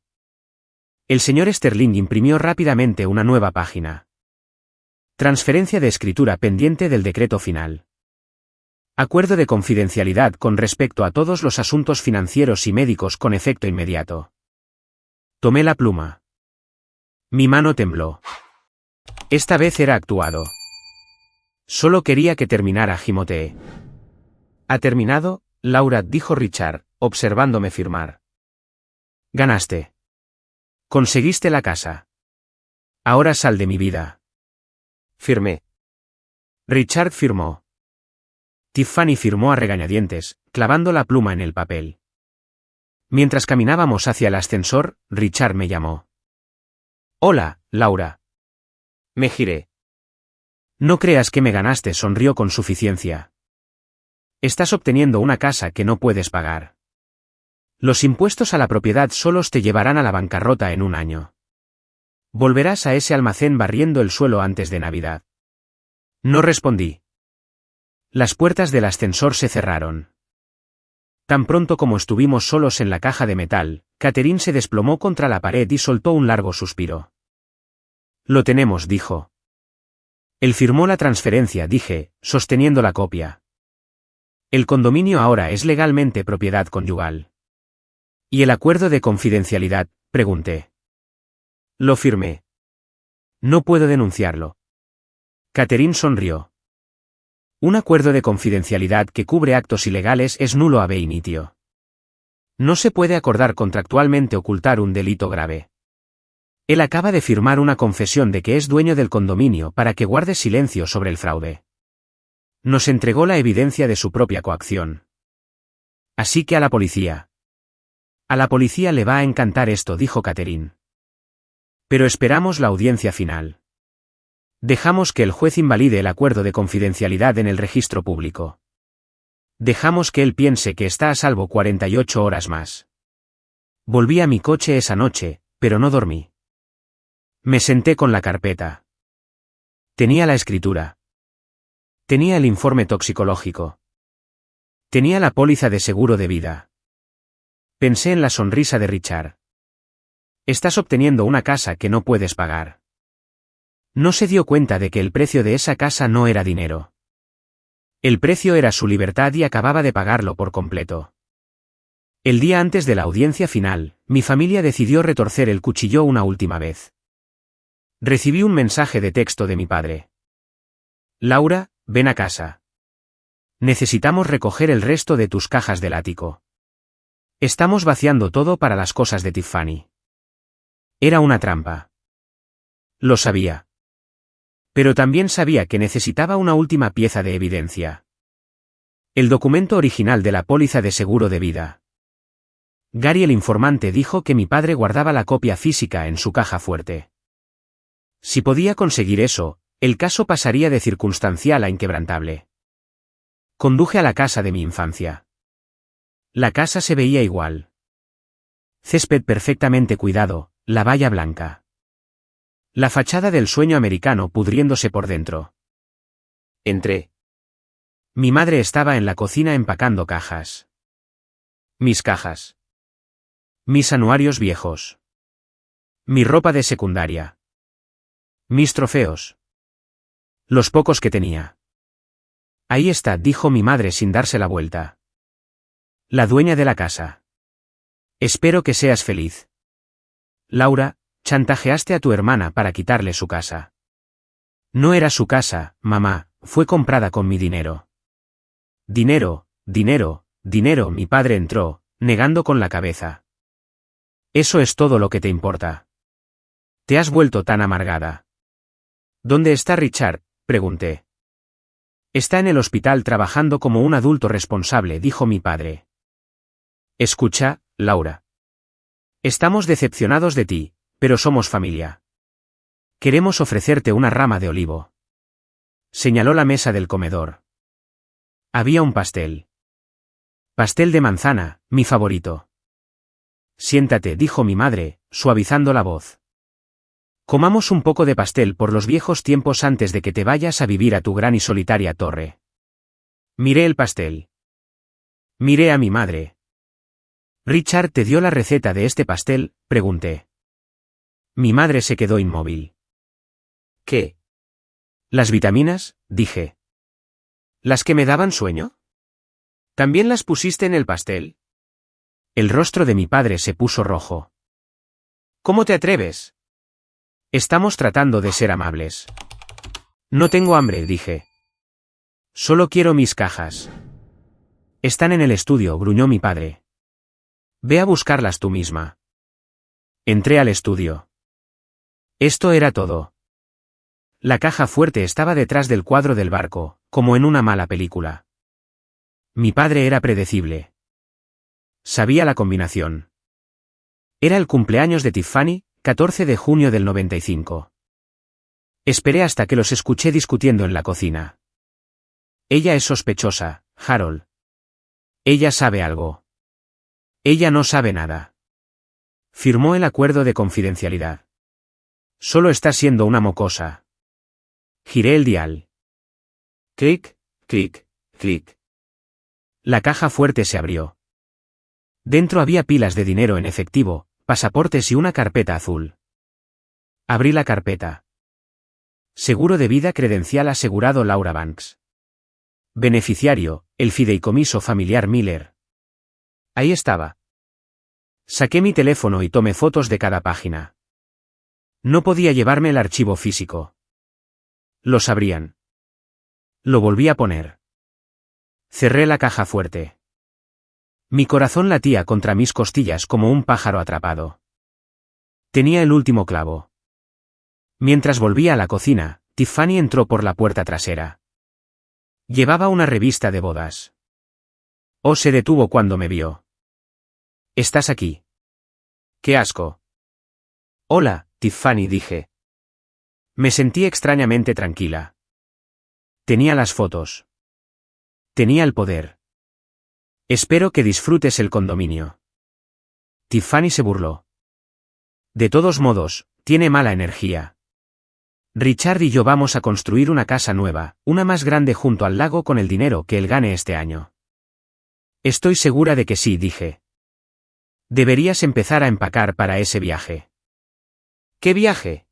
El señor Sterling imprimió rápidamente una nueva página. Transferencia de escritura pendiente del decreto final. Acuerdo de confidencialidad con respecto a todos los asuntos financieros y médicos con efecto inmediato. Tomé la pluma. Mi mano tembló. Esta vez era actuado. Solo quería que terminara, gimoteé. ¿Ha terminado, Laura?, dijo Richard, observándome firmar. Ganaste. Conseguiste la casa. Ahora sal de mi vida. Firmé. Richard firmó. Tiffany firmó a regañadientes, clavando la pluma en el papel. Mientras caminábamos hacia el ascensor, Richard me llamó. Hola, Laura. Me giré. No creas que me ganaste, sonrió con suficiencia. Estás obteniendo una casa que no puedes pagar. Los impuestos a la propiedad solos te llevarán a la bancarrota en un año. Volverás a ese almacén barriendo el suelo antes de Navidad. No respondí. Las puertas del ascensor se cerraron. Tan pronto como estuvimos solos en la caja de metal, Catherine se desplomó contra la pared y soltó un largo suspiro. Lo tenemos, dijo. Él firmó la transferencia, dije, sosteniendo la copia. El condominio ahora es legalmente propiedad conyugal. ¿Y el acuerdo de confidencialidad?, pregunté. Lo firmé. No puedo denunciarlo. Catherine sonrió. Un acuerdo de confidencialidad que cubre actos ilegales es nulo ab initio. No se puede acordar contractualmente ocultar un delito grave. Él acaba de firmar una confesión de que es dueño del condominio para que guarde silencio sobre el fraude. Nos entregó la evidencia de su propia coacción. Así que a la policía. A la policía le va a encantar esto, dijo Catherine. Pero esperamos la audiencia final. Dejamos que el juez invalide el acuerdo de confidencialidad en el registro público. Dejamos que él piense que está a salvo 48 horas más. Volví a mi coche esa noche, pero no dormí. Me senté con la carpeta. Tenía la escritura. Tenía el informe toxicológico. Tenía la póliza de seguro de vida. Pensé en la sonrisa de Richard. Estás obteniendo una casa que no puedes pagar. No se dio cuenta de que el precio de esa casa no era dinero. El precio era su libertad y acababa de pagarlo por completo. El día antes de la audiencia final, mi familia decidió retorcer el cuchillo una última vez. Recibí un mensaje de texto de mi padre. Laura, ven a casa. Necesitamos recoger el resto de tus cajas del ático. Estamos vaciando todo para las cosas de Tiffany. Era una trampa. Lo sabía. Pero también sabía que necesitaba una última pieza de evidencia. El documento original de la póliza de seguro de vida. Gary, el informante, dijo que mi padre guardaba la copia física en su caja fuerte. Si podía conseguir eso, el caso pasaría de circunstancial a inquebrantable. Conduje a la casa de mi infancia. La casa se veía igual. Césped perfectamente cuidado, la valla blanca. La fachada del sueño americano pudriéndose por dentro. Entré. Mi madre estaba en la cocina empacando cajas. Mis cajas. Mis anuarios viejos. Mi ropa de secundaria. Mis trofeos. Los pocos que tenía. Ahí está, dijo mi madre sin darse la vuelta. La dueña de la casa. Espero que seas feliz. Laura, chantajeaste a tu hermana para quitarle su casa. No era su casa, mamá, fue comprada con mi dinero. Dinero, dinero, dinero, mi padre entró, negando con la cabeza. Eso es todo lo que te importa. Te has vuelto tan amargada. ¿Dónde está Richard?, pregunté. Está en el hospital trabajando como un adulto responsable, dijo mi padre. Escucha, Laura. Estamos decepcionados de ti, pero somos familia. Queremos ofrecerte una rama de olivo. Señaló la mesa del comedor. Había un pastel. Pastel de manzana, mi favorito. Siéntate, dijo mi madre, suavizando la voz. Comamos un poco de pastel por los viejos tiempos antes de que te vayas a vivir a tu gran y solitaria torre. Miré el pastel. Miré a mi madre. ¿Richard te dio la receta de este pastel?, pregunté. Mi madre se quedó inmóvil. ¿Qué? ¿Las vitaminas?, dije. ¿Las que me daban sueño? ¿También las pusiste en el pastel? El rostro de mi padre se puso rojo. ¿Cómo te atreves? Estamos tratando de ser amables. No tengo hambre, dije. Solo quiero mis cajas. Están en el estudio, gruñó mi padre. Ve a buscarlas tú misma. Entré al estudio. Esto era todo. La caja fuerte estaba detrás del cuadro del barco, como en una mala película. Mi padre era predecible. Sabía la combinación. Era el cumpleaños de Tiffany, 14 de junio del 95. Esperé hasta que los escuché discutiendo en la cocina. Ella es sospechosa, Harold. Ella sabe algo. Ella no sabe nada. Firmó el acuerdo de confidencialidad. Solo está siendo una mocosa. Giré el dial. Clic, clic, clic. La caja fuerte se abrió. Dentro había pilas de dinero en efectivo, pasaportes y una carpeta azul. Abrí la carpeta. Seguro de vida credencial asegurado Laura Banks. Beneficiario, el fideicomiso familiar Miller. Ahí estaba. Saqué mi teléfono y tomé fotos de cada página. No podía llevarme el archivo físico. Lo sabrían. Lo volví a poner. Cerré la caja fuerte. Mi corazón latía contra mis costillas como un pájaro atrapado. Tenía el último clavo. Mientras volvía a la cocina, Tiffany entró por la puerta trasera. Llevaba una revista de bodas. Se detuvo cuando me vio. ¿Estás aquí? ¡Qué asco! Hola, Tiffany, dije. Me sentí extrañamente tranquila. Tenía las fotos. Tenía el poder. Espero que disfrutes el condominio. Tiffany se burló. De todos modos, tiene mala energía. Richard y yo vamos a construir una casa nueva, una más grande junto al lago con el dinero que él gane este año. Estoy segura de que sí, dije. Deberías empezar a empacar para ese viaje. ¿Qué viaje?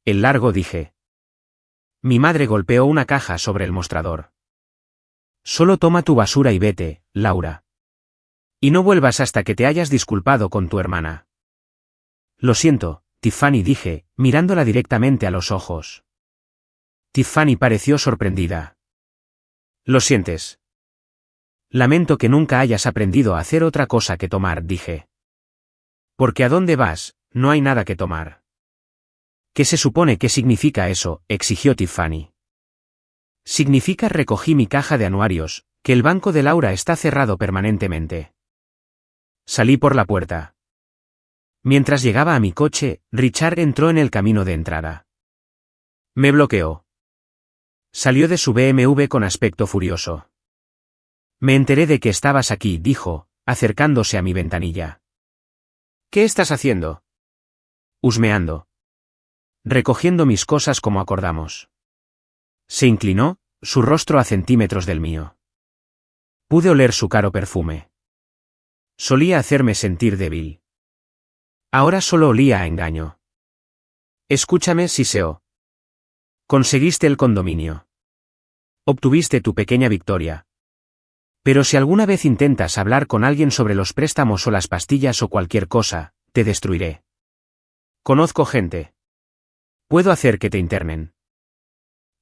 El largo, dije. Mi madre golpeó una caja sobre el mostrador. Solo toma tu basura y vete, Laura. Y no vuelvas hasta que te hayas disculpado con tu hermana. Lo siento, Tiffany, dije, mirándola directamente a los ojos. Tiffany pareció sorprendida. ¿Lo sientes? Lamento que nunca hayas aprendido a hacer otra cosa que tomar, dije. Porque ¿a dónde vas? No hay nada que tomar. ¿Qué se supone que significa eso?, exigió Tiffany. Significa, recogí mi caja de anuarios, que el banco de Laura está cerrado permanentemente. Salí por la puerta. Mientras llegaba a mi coche, Richard entró en el camino de entrada. Me bloqueó. Salió de su BMW con aspecto furioso. Me enteré de que estabas aquí, dijo, acercándose a mi ventanilla. ¿Qué estás haciendo? Husmeando. Recogiendo mis cosas como acordamos. Se inclinó, su rostro a centímetros del mío. Pude oler su caro perfume. Solía hacerme sentir débil. Ahora solo olía a engaño. Escúchame, Siseo. Conseguiste el condominio. Obtuviste tu pequeña victoria. Pero si alguna vez intentas hablar con alguien sobre los préstamos o las pastillas o cualquier cosa, te destruiré. Conozco gente. Puedo hacer que te internen.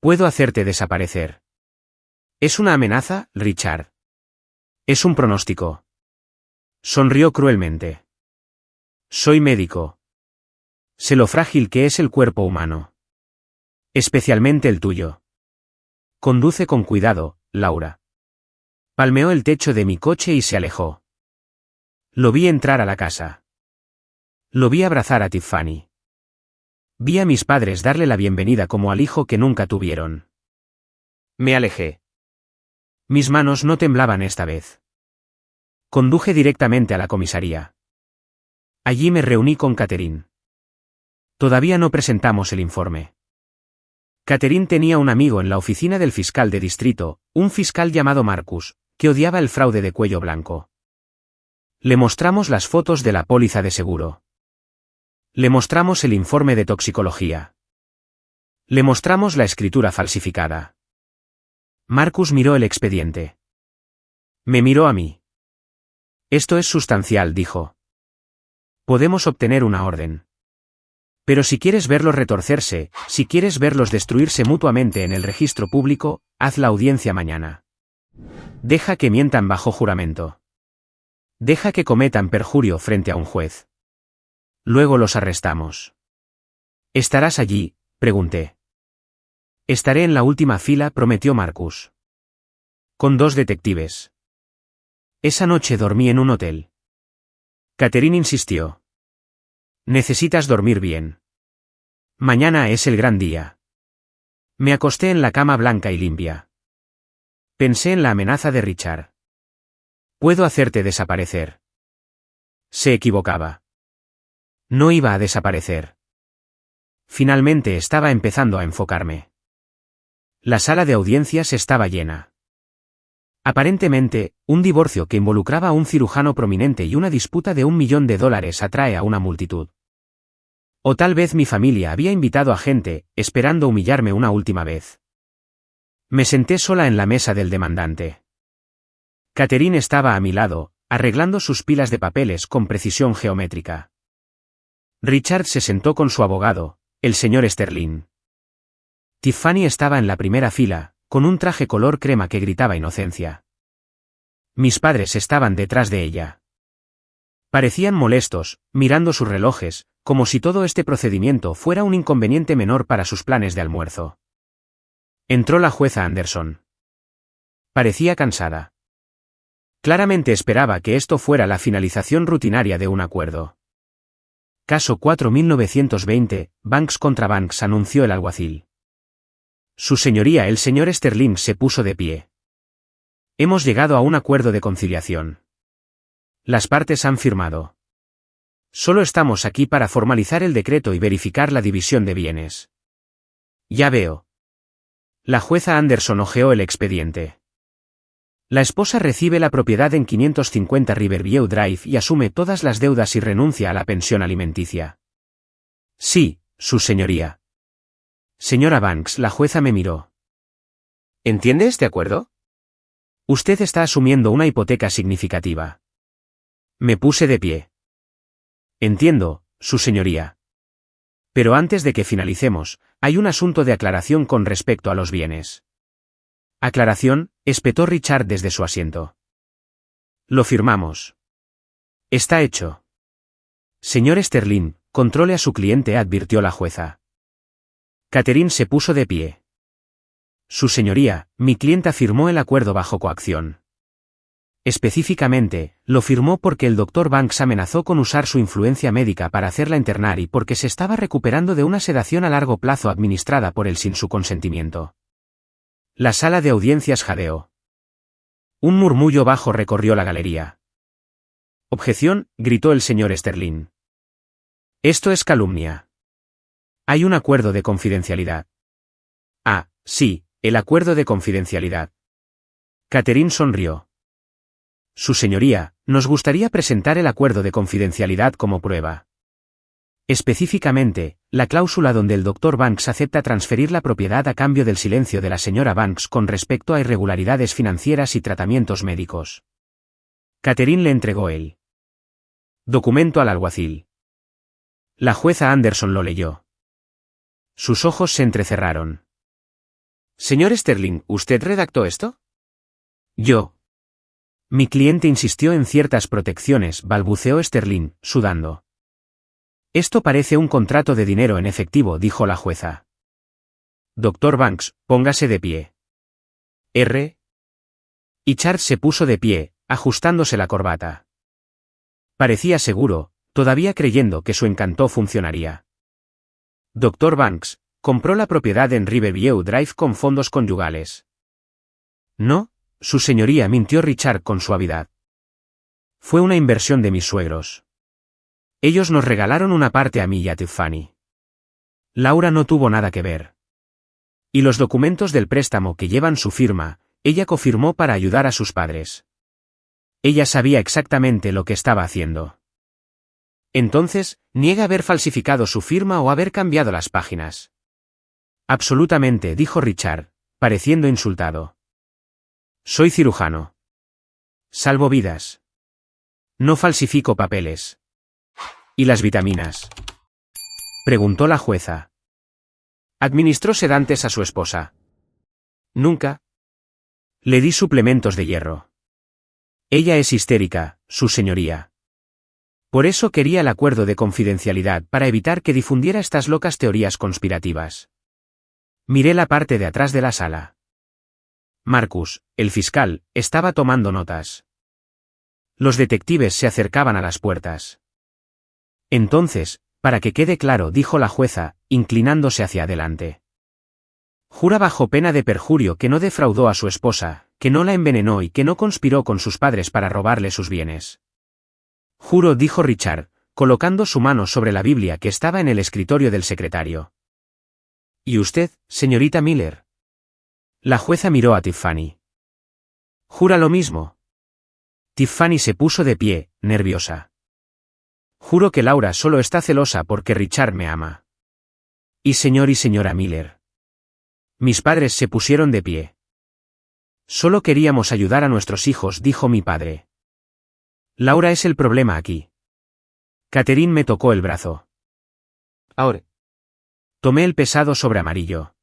Puedo hacerte desaparecer. ¿Es una amenaza, Richard? Es un pronóstico. Sonrió cruelmente. Soy médico. Sé lo frágil que es el cuerpo humano. Especialmente el tuyo. Conduce con cuidado, Laura. Palmeó el techo de mi coche y se alejó. Lo vi entrar a la casa. Lo vi abrazar a Tiffany. Vi a mis padres darle la bienvenida como al hijo que nunca tuvieron. Me alejé. Mis manos no temblaban esta vez. Conduje directamente a la comisaría. Allí me reuní con Catherine. Todavía no presentamos el informe. Catherine tenía un amigo en la oficina del fiscal de distrito, un fiscal llamado Marcus, que odiaba el fraude de cuello blanco. Le mostramos las fotos de la póliza de seguro. Le mostramos el informe de toxicología. Le mostramos la escritura falsificada. Marcus miró el expediente. Me miró a mí. Esto es sustancial, dijo. Podemos obtener una orden. Pero si quieres verlos retorcerse, si quieres verlos destruirse mutuamente en el registro público, haz la audiencia mañana. Deja que mientan bajo juramento. Deja que cometan perjurio frente a un juez. Luego los arrestamos. ¿Estarás allí?, pregunté. Estaré en la última fila, prometió Marcus. Con 2 detectives. Esa noche dormí en un hotel. Catherine insistió. Necesitas dormir bien. Mañana es el gran día. Me acosté en la cama blanca y limpia. Pensé en la amenaza de Richard. Puedo hacerte desaparecer. Se equivocaba. No iba a desaparecer. Finalmente estaba empezando a enfocarme. La sala de audiencias estaba llena. Aparentemente, un divorcio que involucraba a un cirujano prominente y una disputa de $1 millón atrae a una multitud. O tal vez mi familia había invitado a gente, esperando humillarme una última vez. Me senté sola en la mesa del demandante. Catherine estaba a mi lado, arreglando sus pilas de papeles con precisión geométrica. Richard se sentó con su abogado, el señor Sterling. Tiffany estaba en la primera fila, con un traje color crema que gritaba inocencia. Mis padres estaban detrás de ella. Parecían molestos, mirando sus relojes, como si todo este procedimiento fuera un inconveniente menor para sus planes de almuerzo. Entró la jueza Anderson. Parecía cansada. Claramente esperaba que esto fuera la finalización rutinaria de un acuerdo. Caso 4.920, Banks contra Banks, anunció el alguacil. Su señoría el señor Sterling se puso de pie. Hemos llegado a un acuerdo de conciliación. Las partes han firmado. Solo estamos aquí para formalizar el decreto y verificar la división de bienes. Ya veo. La jueza Anderson hojeó el expediente. La esposa recibe la propiedad en 550 Riverview Drive y asume todas las deudas y renuncia a la pensión alimenticia. Sí, su señoría. Señora Banks, la jueza me miró. ¿Entiende este acuerdo? Usted está asumiendo una hipoteca significativa. Me puse de pie. Entiendo, su señoría. Pero antes de que finalicemos, hay un asunto de aclaración con respecto a los bienes. Aclaración, espetó Richard desde su asiento. Lo firmamos. Está hecho. Señor Sterling, controle a su cliente, advirtió la jueza. Catherine se puso de pie. Su señoría, mi clienta firmó el acuerdo bajo coacción. Específicamente, lo firmó porque el Dr. Banks amenazó con usar su influencia médica para hacerla internar y porque se estaba recuperando de una sedación a largo plazo administrada por él sin su consentimiento. La sala de audiencias jadeó. Un murmullo bajo recorrió la galería. Objeción, gritó el señor Sterling. Esto es calumnia. Hay un acuerdo de confidencialidad. Ah, sí, el acuerdo de confidencialidad. Catherine sonrió. Su señoría, nos gustaría presentar el acuerdo de confidencialidad como prueba. Específicamente, la cláusula donde el Dr. Banks acepta transferir la propiedad a cambio del silencio de la señora Banks con respecto a irregularidades financieras y tratamientos médicos. Catherine le entregó el documento al alguacil. La jueza Anderson lo leyó. Sus ojos se entrecerraron. Señor Sterling, ¿usted redactó esto? Yo. Mi cliente insistió en ciertas protecciones, balbuceó Sterling, sudando. Esto parece un contrato de dinero en efectivo, dijo la jueza. Dr. Banks, póngase de pie. R. Y Charles se puso de pie, ajustándose la corbata. Parecía seguro, todavía creyendo que su encanto funcionaría. Dr. Banks, compró la propiedad en Riverview Drive con fondos conyugales. No, su señoría, mintió Richard con suavidad. Fue una inversión de mis suegros. Ellos nos regalaron una parte a mí y a Tiffany. Laura no tuvo nada que ver. Y los documentos del préstamo que llevan su firma, ella cofirmó para ayudar a sus padres. Ella sabía exactamente lo que estaba haciendo. Entonces, niega haber falsificado su firma o haber cambiado las páginas. Absolutamente, dijo Richard, pareciendo insultado. Soy cirujano. Salvo vidas. No falsifico papeles. ¿Y las vitaminas? Preguntó la jueza. ¿Administró sedantes a su esposa? Nunca. Le di suplementos de hierro. Ella es histérica, su señoría. Por eso quería el acuerdo de confidencialidad para evitar que difundiera estas locas teorías conspirativas. Miré la parte de atrás de la sala. Marcus, el fiscal, estaba tomando notas. Los detectives se acercaban a las puertas. Entonces, para que quede claro, dijo la jueza, inclinándose hacia adelante. Jura bajo pena de perjurio que no defraudó a su esposa, que no la envenenó y que no conspiró con sus padres para robarle sus bienes. Juro, dijo Richard, colocando su mano sobre la Biblia que estaba en el escritorio del secretario. ¿Y usted, señorita Miller? La jueza miró a Tiffany. ¿Jura lo mismo? Tiffany se puso de pie, nerviosa. Juro que Laura solo está celosa porque Richard me ama. Y señora Miller. Mis padres se pusieron de pie. Solo queríamos ayudar a nuestros hijos, dijo mi padre. Laura es el problema aquí. Catherine me tocó el brazo. Ahora. Tomé el pesado sobre amarillo.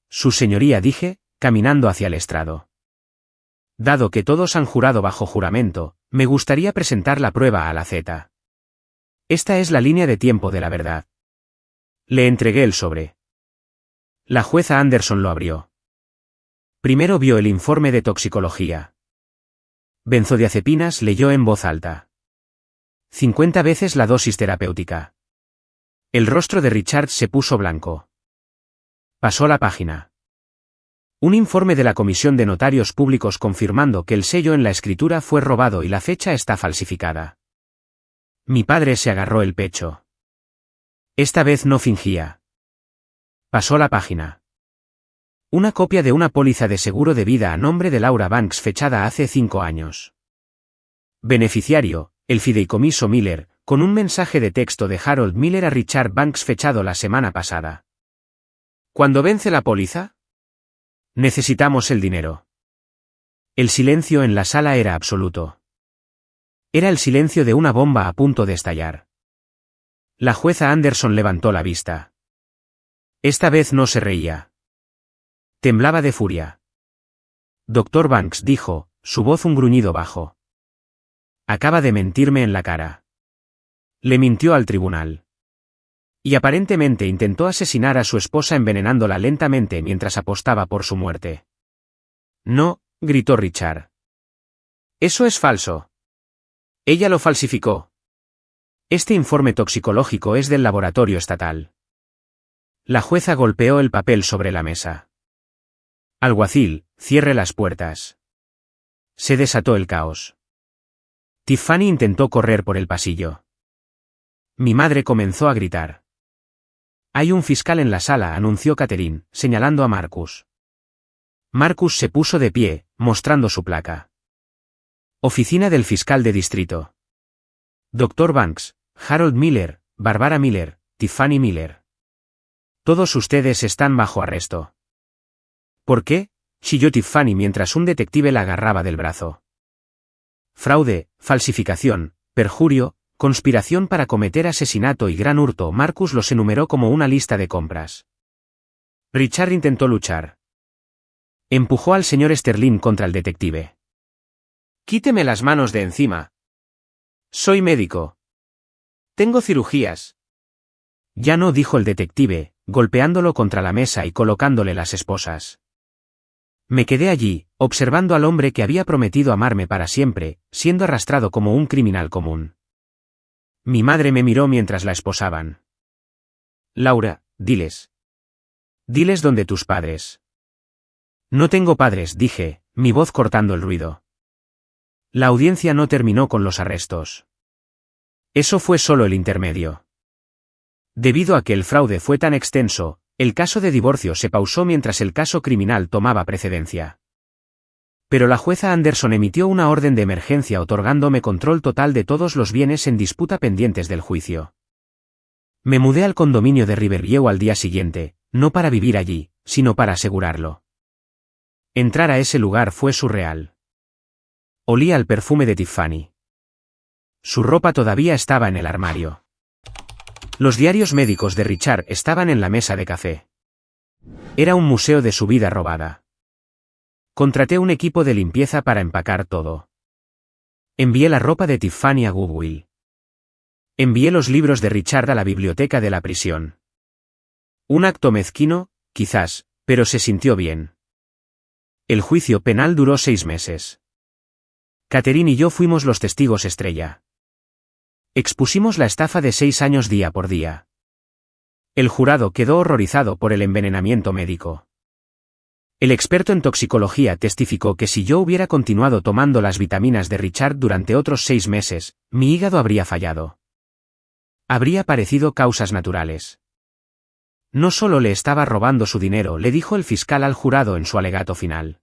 Su señoría, dije, caminando hacia el estrado. Dado que todos han jurado bajo juramento, me gustaría presentar la prueba a la Z. Esta es la línea de tiempo de la verdad. Le entregué el sobre. La jueza Anderson lo abrió. Primero vio el informe de toxicología. Benzodiazepinas, leyó en voz alta. 50 veces la dosis terapéutica. El rostro de Richard se puso blanco. Pasó la página. Un informe de la Comisión de Notarios Públicos confirmando que el sello en la escritura fue robado y la fecha está falsificada. Mi padre se agarró el pecho. Esta vez no fingía. Pasó la página. Una copia de una póliza de seguro de vida a nombre de Laura Banks fechada hace 5 años. Beneficiario, el fideicomiso Miller, con un mensaje de texto de Harold Miller a Richard Banks fechado la semana pasada. ¿Cuándo vence la póliza? Necesitamos el dinero. El silencio en la sala era absoluto. Era el silencio de una bomba a punto de estallar. La jueza Anderson levantó la vista. Esta vez no se reía. Temblaba de furia. Dr. Banks, dijo, su voz un gruñido bajo. Acaba de mentirme en la cara. Le mintió al tribunal. Y aparentemente intentó asesinar a su esposa envenenándola lentamente mientras apostaba por su muerte. No, gritó Richard. Eso es falso. Ella lo falsificó. Este informe toxicológico es del laboratorio estatal. La jueza golpeó el papel sobre la mesa. Alguacil, cierre las puertas. Se desató el caos. Tiffany intentó correr por el pasillo. Mi madre comenzó a gritar. Hay un fiscal en la sala, anunció Catherine, señalando a Marcus. Marcus se puso de pie, mostrando su placa. Oficina del fiscal de distrito. Dr. Banks, Harold Miller, Barbara Miller, Tiffany Miller. Todos ustedes están bajo arresto. ¿Por qué?, chilló Tiffany mientras un detective la agarraba del brazo. Fraude, falsificación, perjurio, conspiración para cometer asesinato y gran hurto. Marcus los enumeró como una lista de compras. Richard intentó luchar. Empujó al señor Sterling contra el detective. Quíteme las manos de encima. Soy médico. Tengo cirugías. Ya no, dijo el detective, golpeándolo contra la mesa y colocándole las esposas. Me quedé allí, observando al hombre que había prometido amarme para siempre, siendo arrastrado como un criminal común. Mi madre me miró mientras la esposaban. Laura, diles. Diles dónde tus padres. No tengo padres, dije, mi voz cortando el ruido. La audiencia no terminó con los arrestos. Eso fue solo el intermedio. Debido a que el fraude fue tan extenso, el caso de divorcio se pausó mientras el caso criminal tomaba precedencia. Pero la jueza Anderson emitió una orden de emergencia otorgándome control total de todos los bienes en disputa pendientes del juicio. Me mudé al condominio de Riverview al día siguiente, no para vivir allí, sino para asegurarlo. Entrar a ese lugar fue surreal. Olía al perfume de Tiffany. Su ropa todavía estaba en el armario. Los diarios médicos de Richard estaban en la mesa de café. Era un museo de su vida robada. Contraté un equipo de limpieza para empacar todo. Envié la ropa de Tiffany a Goodwill. Envié los libros de Richard a la biblioteca de la prisión. Un acto mezquino, quizás, pero se sintió bien. El juicio penal duró 6 meses. Catherine y yo fuimos los testigos estrella. Expusimos la estafa de 6 años día por día. El jurado quedó horrorizado por el envenenamiento médico. El experto en toxicología testificó que si yo hubiera continuado tomando las vitaminas de Richard durante otros 6 meses, mi hígado habría fallado. Habría aparecido causas naturales. No solo le estaba robando su dinero, le dijo el fiscal al jurado en su alegato final.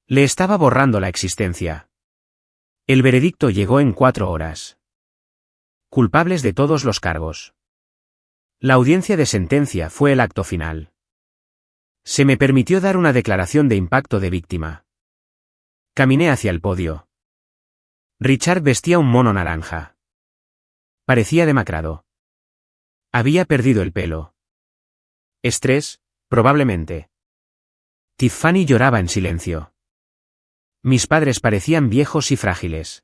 Le estaba borrando la existencia. El veredicto llegó en 4 horas. Culpables de todos los cargos. La audiencia de sentencia fue el acto final. Se me permitió dar una declaración de impacto de víctima. Caminé hacia el podio. Richard vestía un mono naranja. Parecía demacrado. Había perdido el pelo. Estrés, probablemente. Tiffany lloraba en silencio. Mis padres parecían viejos y frágiles.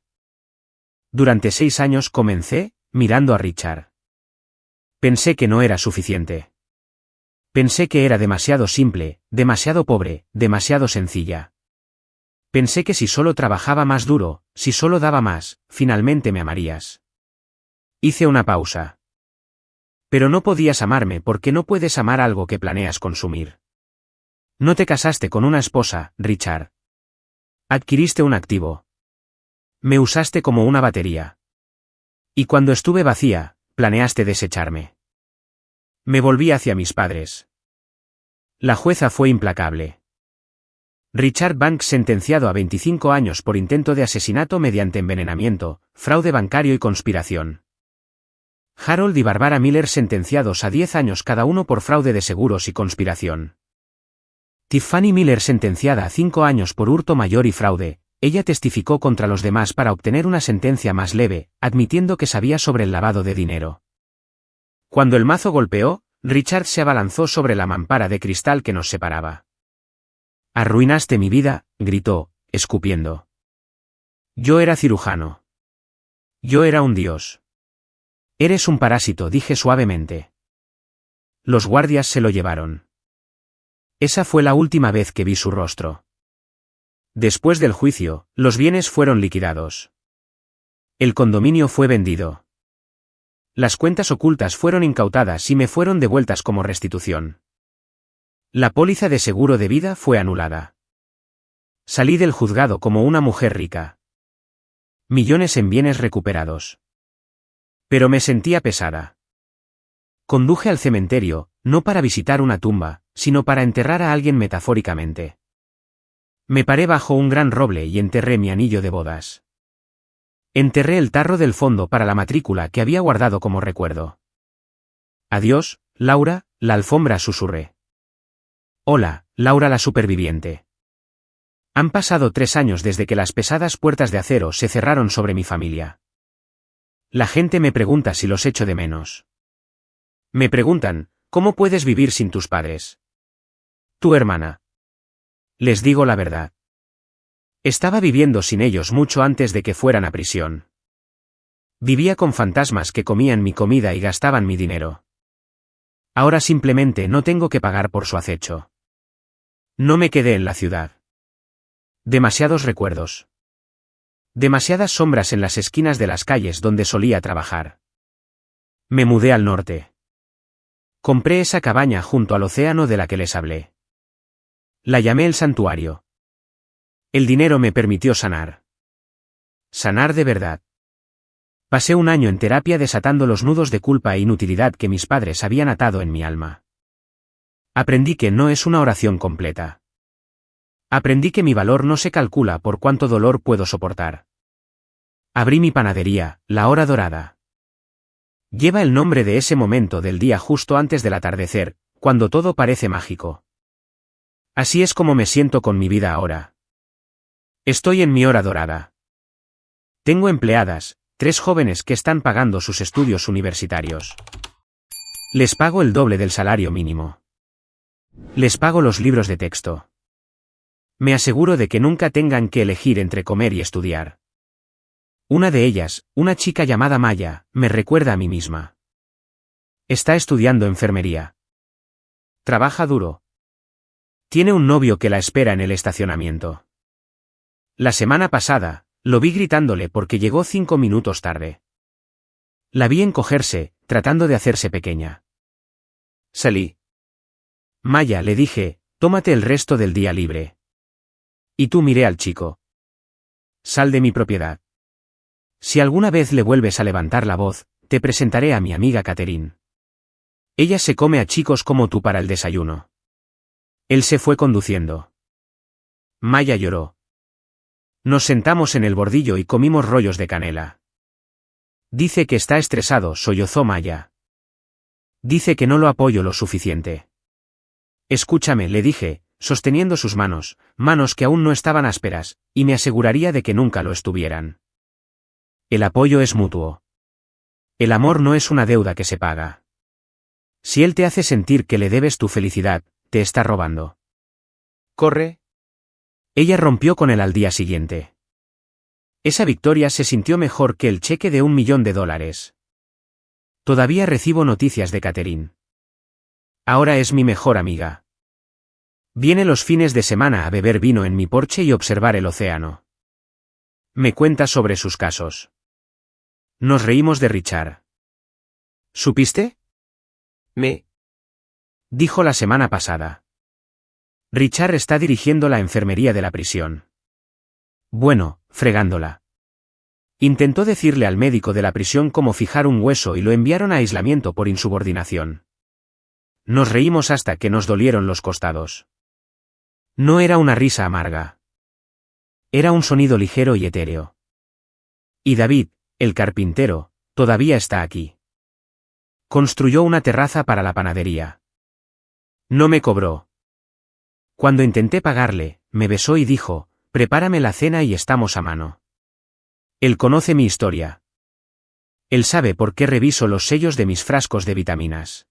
Durante 6 años comencé, mirando a Richard. Pensé que no era suficiente. Pensé que era demasiado simple, demasiado pobre, demasiado sencilla. Pensé que si solo trabajaba más duro, si solo daba más, finalmente me amarías. Hice una pausa. Pero no podías amarme porque no puedes amar algo que planeas consumir. No te casaste con una esposa, Richard. Adquiriste un activo. Me usaste como una batería. Y cuando estuve vacía, planeaste desecharme. Me volví hacia mis padres. La jueza fue implacable. Richard Banks sentenciado a 25 años por intento de asesinato mediante envenenamiento, fraude bancario y conspiración. Harold y Barbara Miller sentenciados a 10 años cada uno por fraude de seguros y conspiración. Tiffany Miller sentenciada a 5 años por hurto mayor y fraude. Ella testificó contra los demás para obtener una sentencia más leve, admitiendo que sabía sobre el lavado de dinero. Cuando el mazo golpeó, Richard se abalanzó sobre la mampara de cristal que nos separaba. Arruinaste mi vida, gritó, escupiendo. Yo era cirujano. Yo era un dios. Eres un parásito, dije suavemente. Los guardias se lo llevaron. Esa fue la última vez que vi su rostro. Después del juicio, los bienes fueron liquidados. El condominio fue vendido. Las cuentas ocultas fueron incautadas y me fueron devueltas como restitución. La póliza de seguro de vida fue anulada. Salí del juzgado como una mujer rica. Millones en bienes recuperados. Pero me sentía pesada. Conduje al cementerio, no para visitar una tumba, sino para enterrar a alguien metafóricamente. Me paré bajo un gran roble y enterré mi anillo de bodas. Enterré el tarro del fondo para la matrícula que había guardado como recuerdo. Adiós, Laura, la alfombra susurré. Hola, Laura la superviviente. Han pasado 3 años desde que las pesadas puertas de acero se cerraron sobre mi familia. La gente me pregunta si los echo de menos. Me preguntan, ¿cómo puedes vivir sin tus padres? Tu hermana. Les digo la verdad. Estaba viviendo sin ellos mucho antes de que fueran a prisión. Vivía con fantasmas que comían mi comida y gastaban mi dinero. Ahora simplemente no tengo que pagar por su acecho. No me quedé en la ciudad. Demasiados recuerdos. Demasiadas sombras en las esquinas de las calles donde solía trabajar. Me mudé al norte. Compré esa cabaña junto al océano de la que les hablé. La llamé el santuario. El dinero me permitió sanar. Sanar de verdad. Pasé un año en terapia desatando los nudos de culpa e inutilidad que mis padres habían atado en mi alma. Aprendí que no es una oración completa. Aprendí que mi valor no se calcula por cuánto dolor puedo soportar. Abrí mi panadería, La Hora Dorada. Lleva el nombre de ese momento del día justo antes del atardecer, cuando todo parece mágico. Así es como me siento con mi vida ahora. Estoy en mi hora dorada. Tengo empleadas, 3 jóvenes que están pagando sus estudios universitarios. Les pago el doble del salario mínimo. Les pago los libros de texto. Me aseguro de que nunca tengan que elegir entre comer y estudiar. Una de ellas, una chica llamada Maya, me recuerda a mí misma. Está estudiando enfermería. Trabaja duro. Tiene un novio que la espera en el estacionamiento. La semana pasada, lo vi gritándole porque llegó 5 minutos tarde. La vi encogerse, tratando de hacerse pequeña. Salí. Maya, le dije, tómate el resto del día libre. Y tú, miré al chico. Sal de mi propiedad. Si alguna vez le vuelves a levantar la voz, te presentaré a mi amiga Catherine. Ella se come a chicos como tú para el desayuno. Él se fue conduciendo. Maya lloró. Nos sentamos en el bordillo y comimos rollos de canela. Dice que está estresado, sollozó Maya. Dice que no lo apoyo lo suficiente. Escúchame, le dije, sosteniendo sus manos que aún no estaban ásperas, y me aseguraría de que nunca lo estuvieran. El apoyo es mutuo. El amor no es una deuda que se paga. Si él te hace sentir que le debes tu felicidad, te está robando. Corre. Ella rompió con él al día siguiente. Esa victoria se sintió mejor que el cheque de $1 millón. Todavía recibo noticias de Catherine. Ahora es mi mejor amiga. Viene los fines de semana a beber vino en mi porche y observar el océano. Me cuenta sobre sus casos. Nos reímos de Richard. ¿Supiste? Dijo la semana pasada. Richard está dirigiendo la enfermería de la prisión. Bueno, fregándola. Intentó decirle al médico de la prisión cómo fijar un hueso y lo enviaron a aislamiento por insubordinación. Nos reímos hasta que nos dolieron los costados. No era una risa amarga. Era un sonido ligero y etéreo. Y David, el carpintero, todavía está aquí. Construyó una terraza para la panadería. No me cobró. Cuando intenté pagarle, me besó y dijo, prepárame la cena y estamos a mano. Él conoce mi historia. Él sabe por qué reviso los sellos de mis frascos de vitaminas.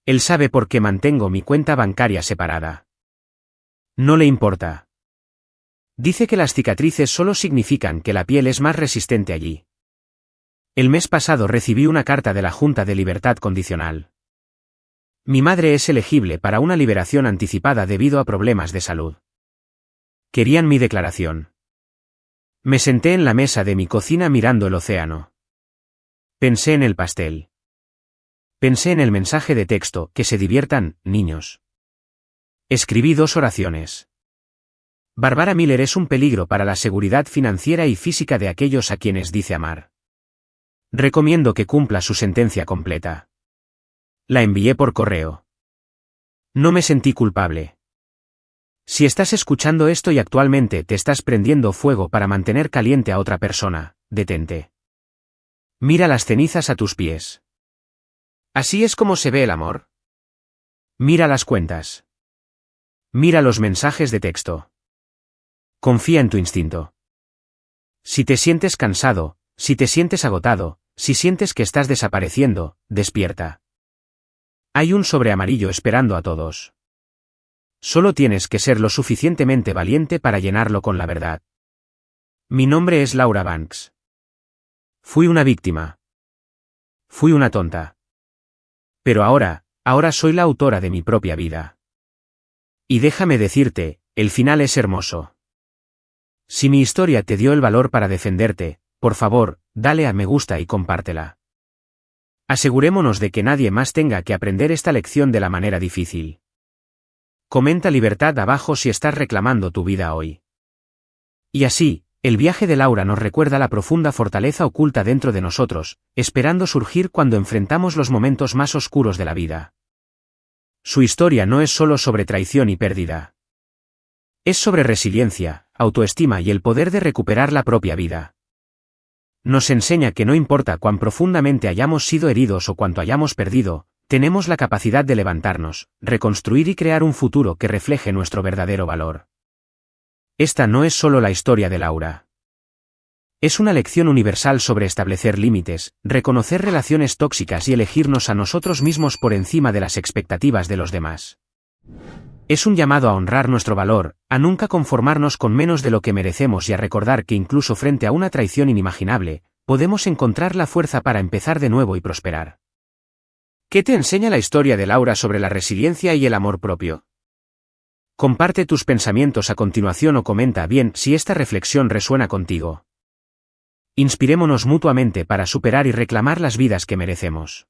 Él sabe por qué mantengo mi cuenta bancaria separada. No le importa. Dice que las cicatrices solo significan que la piel es más resistente allí. El mes pasado recibí una carta de la Junta de Libertad Condicional. Mi madre es elegible para una liberación anticipada debido a problemas de salud. Querían mi declaración. Me senté en la mesa de mi cocina mirando el océano. Pensé en el pastel. Pensé en el mensaje de texto, que se diviertan, niños. Escribí 2 oraciones. Barbara Miller es un peligro para la seguridad financiera y física de aquellos a quienes dice amar. Recomiendo que cumpla su sentencia completa. La envié por correo. No me sentí culpable. Si estás escuchando esto y actualmente te estás prendiendo fuego para mantener caliente a otra persona, detente. Mira las cenizas a tus pies. ¿Así es como se ve el amor? Mira las cuentas. Mira los mensajes de texto. Confía en tu instinto. Si te sientes cansado, si te sientes agotado, si sientes que estás desapareciendo, despierta. Hay un sobre amarillo esperando a todos. Solo tienes que ser lo suficientemente valiente para llenarlo con la verdad. Mi nombre es Laura Banks. Fui una víctima. Fui una tonta. Pero ahora soy la autora de mi propia vida. Y déjame decirte, el final es hermoso. Si mi historia te dio el valor para defenderte, por favor, dale a me gusta y compártela. Asegurémonos de que nadie más tenga que aprender esta lección de la manera difícil. Comenta libertad abajo si estás reclamando tu vida hoy. Y así, el viaje de Laura nos recuerda la profunda fortaleza oculta dentro de nosotros, esperando surgir cuando enfrentamos los momentos más oscuros de la vida. Su historia no es solo sobre traición y pérdida. Es sobre resiliencia, autoestima y el poder de recuperar la propia vida. Nos enseña que no importa cuán profundamente hayamos sido heridos o cuánto hayamos perdido, Tenemos la capacidad de levantarnos, reconstruir y crear un futuro que refleje nuestro verdadero valor. Esta no es solo la historia de Laura. Es una lección universal sobre establecer límites, reconocer relaciones tóxicas y elegirnos a nosotros mismos por encima de las expectativas de los demás. Es un llamado a honrar nuestro valor, a nunca conformarnos con menos de lo que merecemos y a recordar que incluso frente a una traición inimaginable, podemos encontrar la fuerza para empezar de nuevo y prosperar. ¿Qué te enseña la historia de Laura sobre la resiliencia y el amor propio? Comparte tus pensamientos a continuación o comenta bien si esta reflexión resuena contigo. Inspirémonos mutuamente para superar y reclamar las vidas que merecemos.